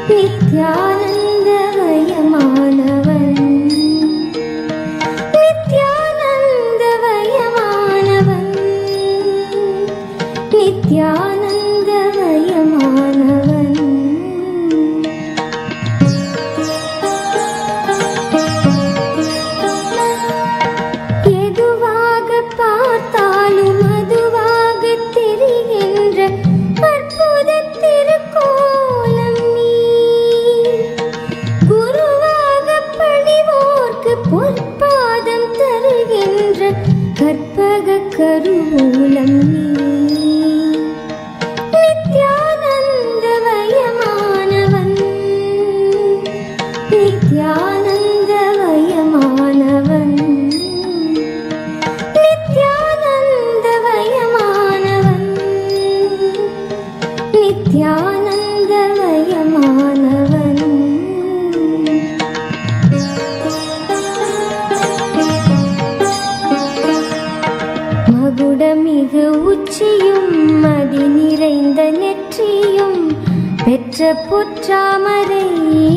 நித்யானந்தமயமானவன், நித்யானந்தமயமானவன், நித்யானந்தமயமானவன். எதுவாக பார்த்தாலும் அதுவாக தெரிகின்ற அற்புத திருக்கோலம் நீ. குருவாக பணிவோர்க்கு பொற்பாதம் தருகின்ற கற்பக கருவூலம் நீ. நித்யானந்தமயமானவன், நித்யானந்தமயமானவன், நித்யானந்தமயமானவன், நித்யானந்தமயமானவன். மகுடமிகு உச்சியும் மதி நிறைந்த நெற்றியும் பெற்ற பொற்றாமரை நீ.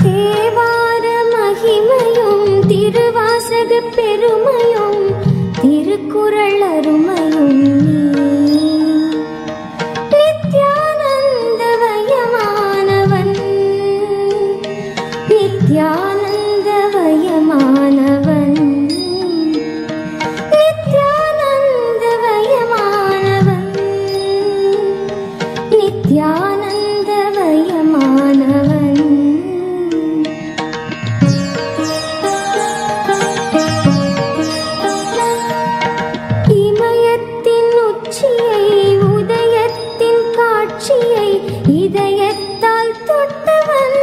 தேவார மகிமையும் திருவாசக பெருமையும் திருக்குறள் அருமையும் நீ. நித்யானந்தமயமானவன், நித்யானந்தமயமானவன், நித்யானந்தமயமானவன், நித்யானந்தமயமானவன். இமயத்தின் உச்சியை உதயத்தின் காட்சியை இதயத்தால் தொட்டவன்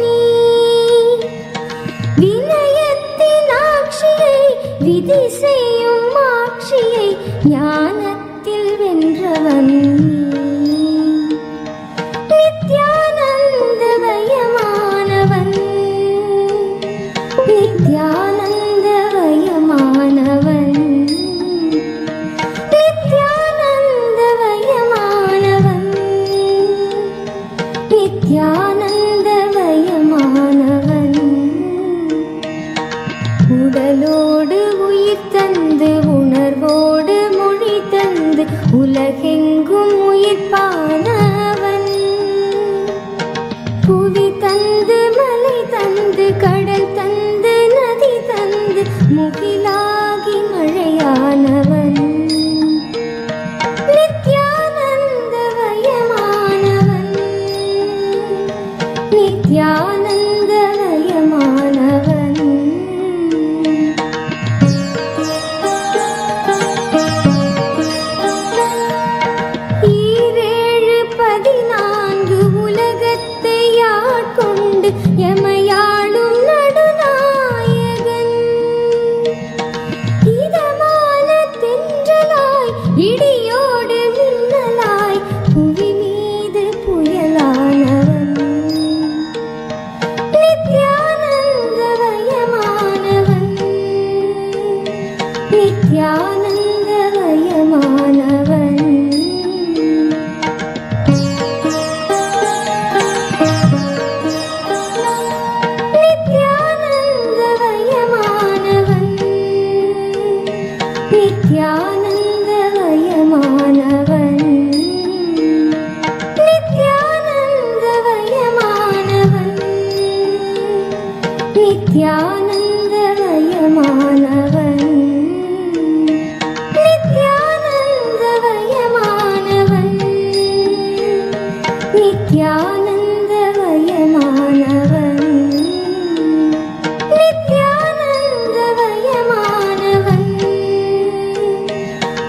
நீ. வினயத்தின் ஆட்சியை விதி செய்யும் ஆட்சியை ஞானத்தில் வென்றவன் நீ. நித்யானந்தமயமானவன், நித்யானந்தமயமானவன், நித்யானந்தமயமானவன், நித்யானந்தமயமானவன். உடலோடு உயிர் தந்து உணர்வோடு மொழி தந்து உலகெங்கும் உயிர்ப்பானவன். புவி தந்து மலை தந்து கடல் தந்து நதி தந்து முகிலாகி மழையானவன். நித்யானந்தமயமானவன், நித்யானந்தமயமானவன். ஈரேழு 14 உலகத்தை ஆட்கொண்டு எமையாளும் நடுநாயகன். இதமான தென்றலாய் இடியோடு மின்னலாய் புவி மீது புயலானவன். நித்யானந்தமயமானவன், நித்யானந்தமயமானவன். நித்யானந்தமயமானவன், நித்யானந்தமயமானவன், நித்யானந்தமயமானவன், நித்யானந்தமயமானவன், நித்யானந்தமயமானவன், நித்யானந்தமயமானவன், நித்யானந்தமயமானவன்,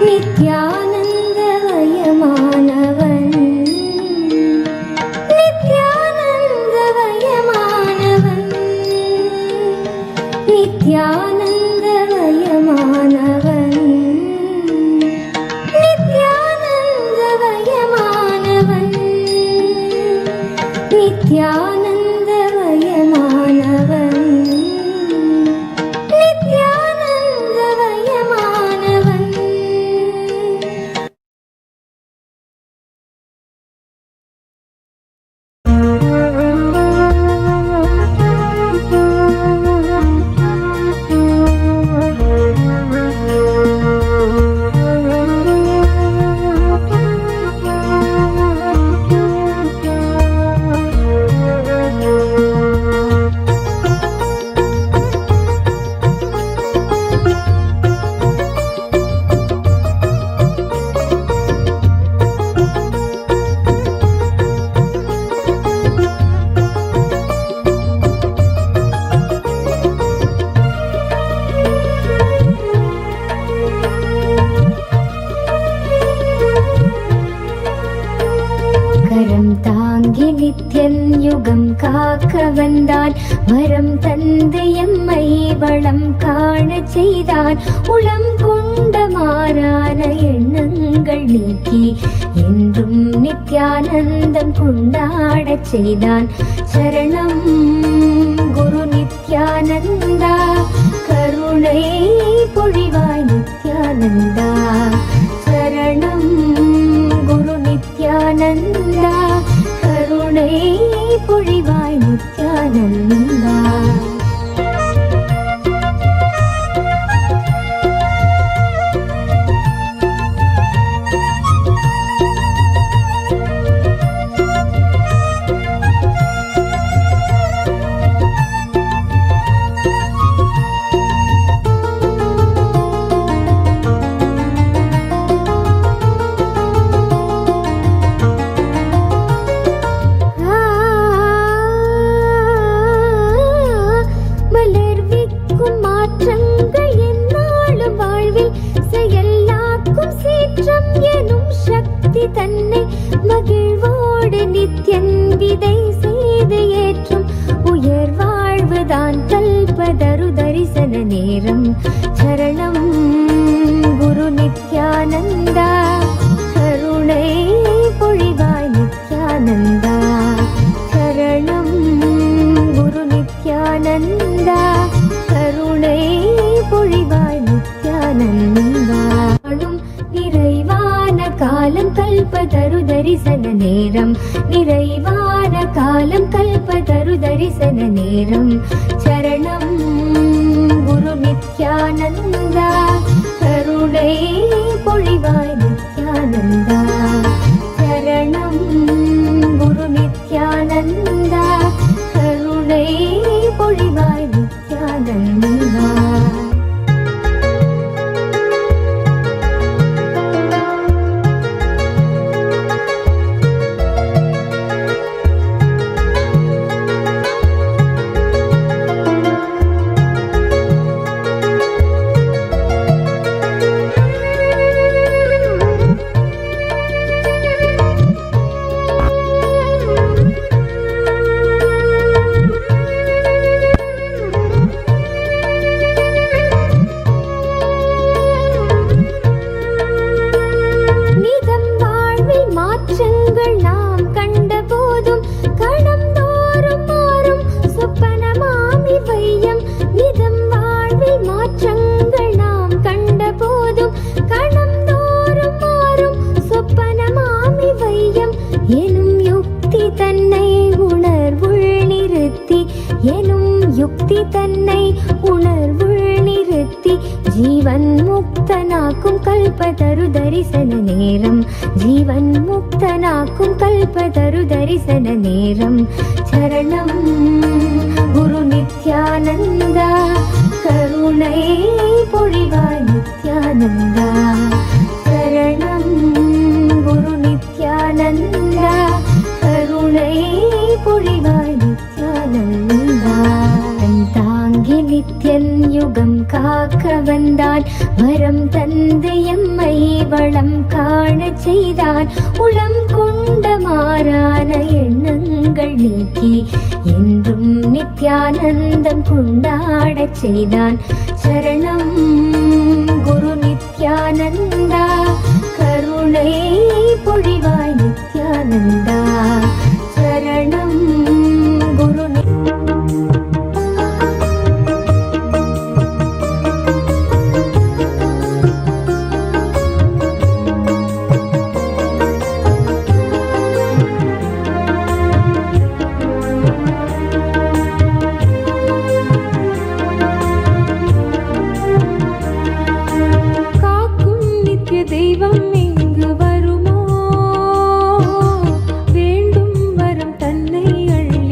நித்யானந்தமயமானவன், நித்யானந்தமயமானவன், நித்யானந்தமயமானவன், நித்யானந்தமயமானவன், நித்யானந்தமயமானவன். வரம் தந்து எம்மை வளம் காண செய்தான். உளம் கொண்ட மாறான எண்ணங்கள் நீக்கி என்றும் நித்யானந்தம் கொண்டாடச் செய்தான். சரணம் குரு நித்யானந்தா, கருணை பொழிவாய் நித்யானந்தா. சரணம் குரு நித்யானந்தா, கருணை பொழிவாய் நித்யானந்தா. தன்னை மகிழ்வோடு நித்யன் விதை செய்து ஏற்றும் உயர் வாழ்வுதான் கல்பதரு தரிசன நேரம். சரணம் குரு நித்யானந்தா, கருணை பொழிவாய் நித்யானந்தா. சரணம் குரு நித்யானந்தா, கருணை பொழிவாய் நித்யானந்தா. நிறைவான காலம் கல்பதரு தரிசன நேரம், நிறைவான காலம் கல்பதரு தரிசன நேரம். சரணம் குரு நித்யானந்தா, கருணை பொழிவாய் நித்யானந்தா. சரணம் குரு நித்யானந்தா, கருணை பொழிவாய் நித்யானந்தா. யுக்தி தன்னை உணர்வுள் நிறுத்தி ஜீவன் முக்தனாக்கும் கல்பதரு தரிசன நேரம். ஜீவன் முக்தனாக்கும் கல்பதரு தரிசன நேரம். சரணம் குரு நித்யானந்தா, கருணை பொழிவாய் நித்யானந்தா. சரணம் குரு நித்யானந்தா, கருணை பொழிவாய் நித்யானந்தா. தாங்கி நித்யன் யுகம் காக்க வந்தான். வரம் தந்து எம்மை வளம் காண செய்தான். உளம் கொண்ட மாறான எண்ணங்கள் நீக்கி என்றும் நித்யானந்தம் கொண்டாடச் செய்தான். சரணம் குரு நித்யானந்தா, கருணை பொழிவாய் நித்யானந்தா. சரணம் குரு தெய்வம் இங்கு வருமோ, வேண்டும் வரம் தன்னை அள்ளி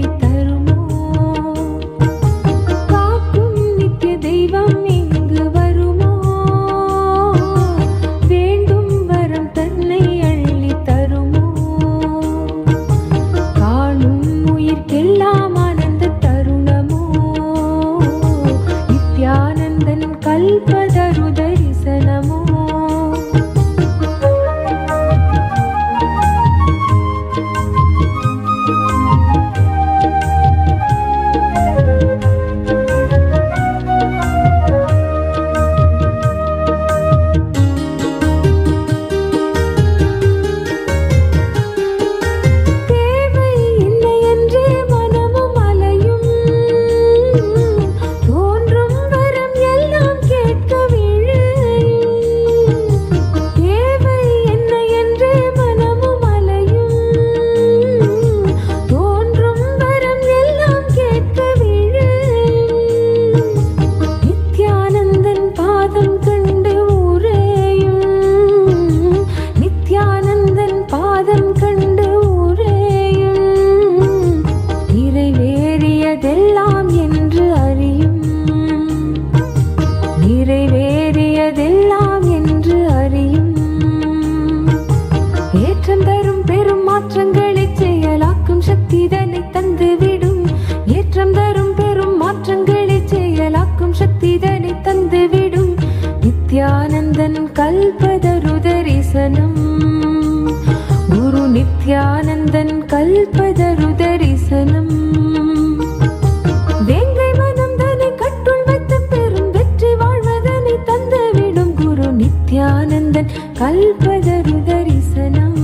கல்பதரு தரிசனம்.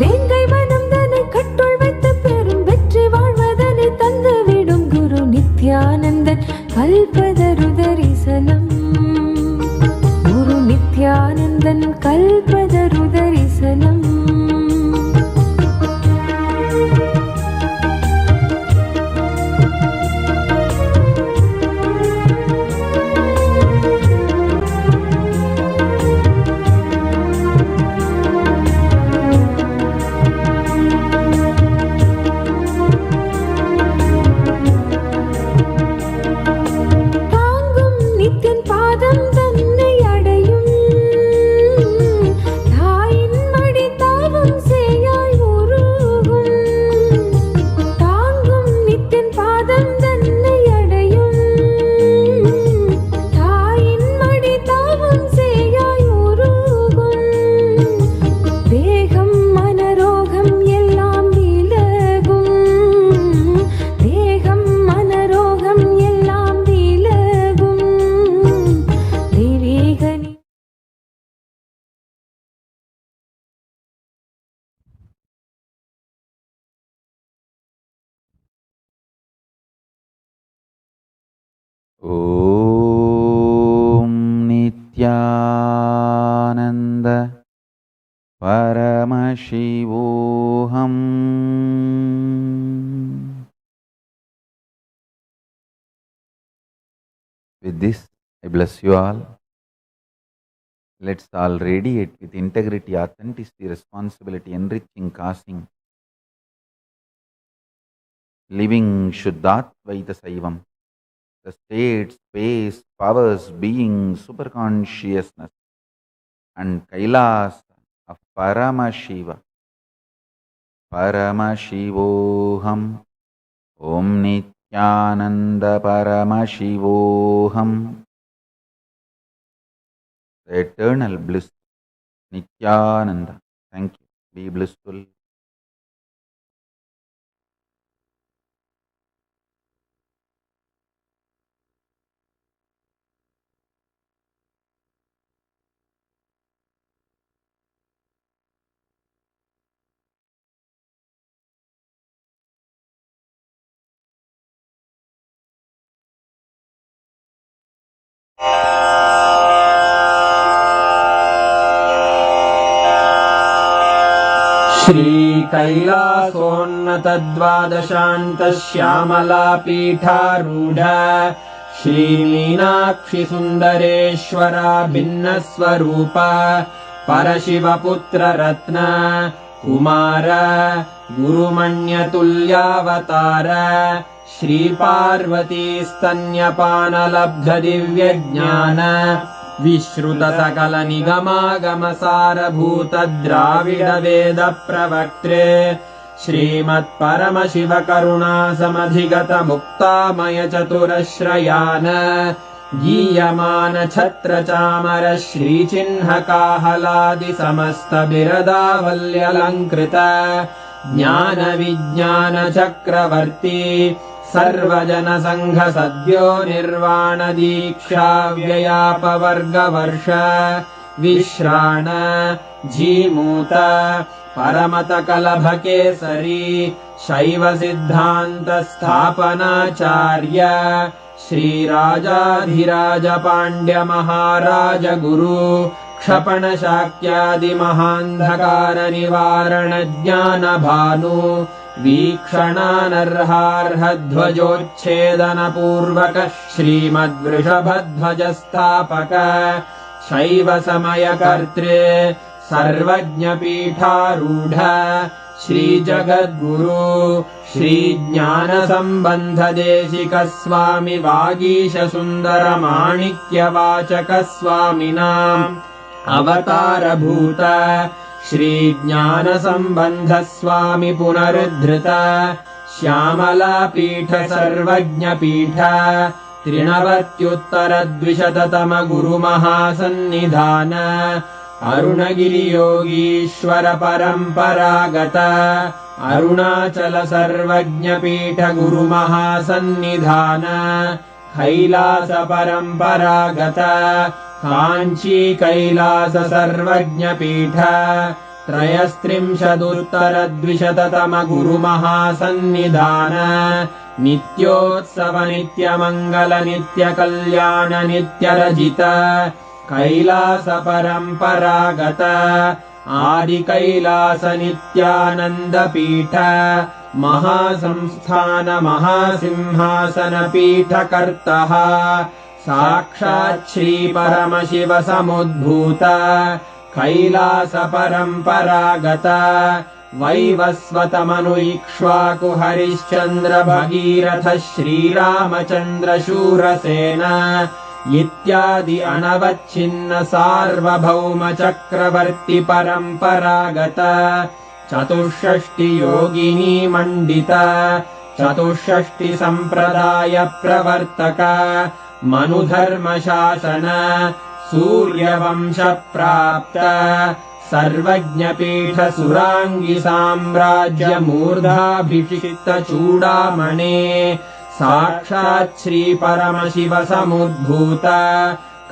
வேங்கை மனம் தன்னை கட்டுள் வைத்து பெரும் வெற்றி வாழ்வதனை தந்துவிடும் குரு நித்யானந்தன் கல்பதரு தரிசனம். குரு நித்யானந்தன் கல்பதரு தரிசனம். ॐ नित्यानन्द परमशिवोऽहम्. With this, I bless you all. Let's all radiate with integrity, authenticity, responsibility, enriching, causing, living Shuddhatvaita Saivam. The state, space, powers, being, superconsciousness, and Kailas of Paramashiva. Paramashivoham. Om Nityananda Paramashivoham. The eternal bliss, Nityananda. Thank you. Be blissful. श्रीकैलासोन्नतद्वादशान्तश्यामलापीठारूढ श्रीमीनाक्षिसुन्दरेश्वरा भिन्नस्वरूप परशिवपुत्ररत्न Kumar गुरुमण्यतुल्यावतार श्रीपार्वतीस्तन्यपानलब्धदिव्यज्ञान विश्रुतसकलनिगमागमसारभूत द्राविडवेदप्रवक्त्रे श्रीमत्परमशिवकरुणासमधिगतमुक्तामयचतुरश्रयान गीयमान छत्रचामर श्रीचिह्नकाहलादिसमस्तबिरदावल्यलङ्कृत ज्ञानविज्ञानचक्रवर्ती सर्वजनसङ्घ सद्यो निर्वाणदीक्षा व्ययापवर्गवर्ष विश्राण जीमूत परमतकलभकेसरी शैवसिद्धान्तस्थापनाचार्य श्रीराजाधिराजपाण्ड्यमहाराज गुरु क्षपणशाक्यादिमहान्धकारनिवारणज्ञानभानु वीक्षणानर्हार्हध्वजोच्छेदनपूर्वक श्रीमद्वृषभध्वजस्थापक शैवसमयकर्त्रे सर्वज्ञपीठारूढ श्रीजगद्गुरु श्रीज्ञानसम्बन्धदेशिकस्वामि वागीशसुन्दरमाणिक्यवाचकस्वामिनाम् अवतारभूत श्रीज्ञानसम्बन्धस्वामि पुनरुद्धृत श्यामलापीठ सर्वज्ञपीठ 93 गुरुमहासन्निधान अरुणगिरियोगीश्वर परम्परागत अरुणाचल सर्वज्ञपीठ गुरुमहासन्निधान कैलास परम्परागत काञ्ची कैलास सर्वज्ञपीठ त्रयस्त्रिंशदुत्तरद्विशततम गुरुमहासन्निधान नित्योत्सव नित्यमङ्गल नित्यकल्याण नित्यरजित कैलास परम्परागत आदिकैलास नित्यानन्दपीठ महासंस्थान महासिंहासनपीठकर्तः साक्षात् श्रीपरमशिव समुद्भूत कैलास परम्परागत वैवस्वतमनु इक्ष्वाकु हरिश्चन्द्र भगीरथ श्रीरामचन्द्र शूरसेन इत्यादि अनवच्छिन्न सार्वभौम चक्रवर्ति परम्परागत चतुष्षष्टि योगिनी मण्डित चतुष्षष्टि सम्प्रदाय प्रवर्तक मनुधर्मशासन सूर्यवंश प्राप्त सर्वज्ञपीठ सुराङ्गि साम्राज्य मूर्धाभिषिक्त चूडामणे साक्षात् श्रीपरमशिव समुद्भूत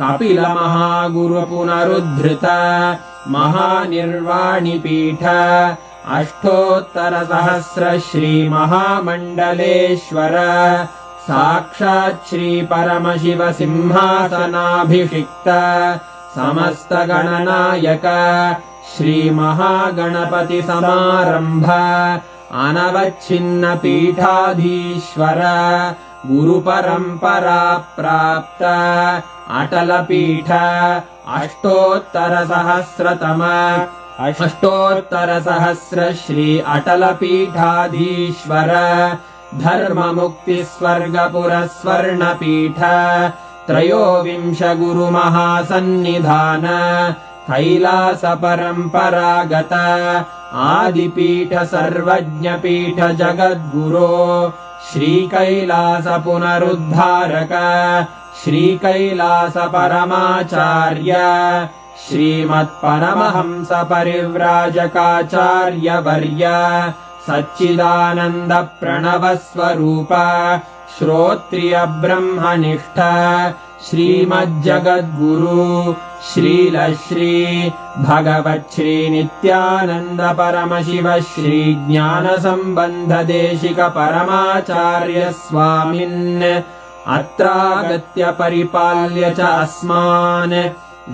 कपिल महागुरु पुनरुद्धृत महानिर्वाणिपीठ अष्टोत्तरसहस्र श्रीमहामण्डलेश्वर साक्षात् श्रीपरमशिव सिंहासनाभिषिक्त समस्तगणनायक श्रीमहागणपति समारम्भ अनवच्छिन्न पीठाधीश्वर गुरुपरम्परा प्राप्त अटलपीठ अष्टोत्तरसहस्र श्री अटलपीठाधीश्वर धर्ममुक्तिस्वर्गपुरस्वर्णपीठ त्रयोविंश गुरुमहासन्निधान कैलास परम्परागत आदिपीठ सर्वज्ञपीठ जगद्गुरो श्रीकैलास पुनरुद्धारक श्रीकैलास परमाचार्य श्रीमत्परमहंस परिव्राजकाचार्यवर्य सच्चिदानन्द प्रणवस्वरूप श्रोत्रिय ब्रह्मनिष्ठ श्रीमज्जगद्गुरु श्रीलश्री भगवच्छ्री नित्यानन्द परमशिव श्री ज्ञानसम्बन्ध देशिक परमाचार्य स्वामिन् अत्रागत्य परिपाल्य च अस्मान्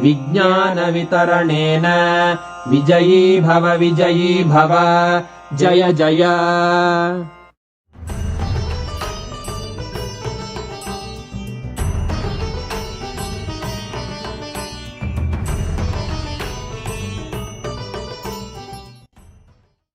विज्ञानवितरणेन विजयी भव जय जय।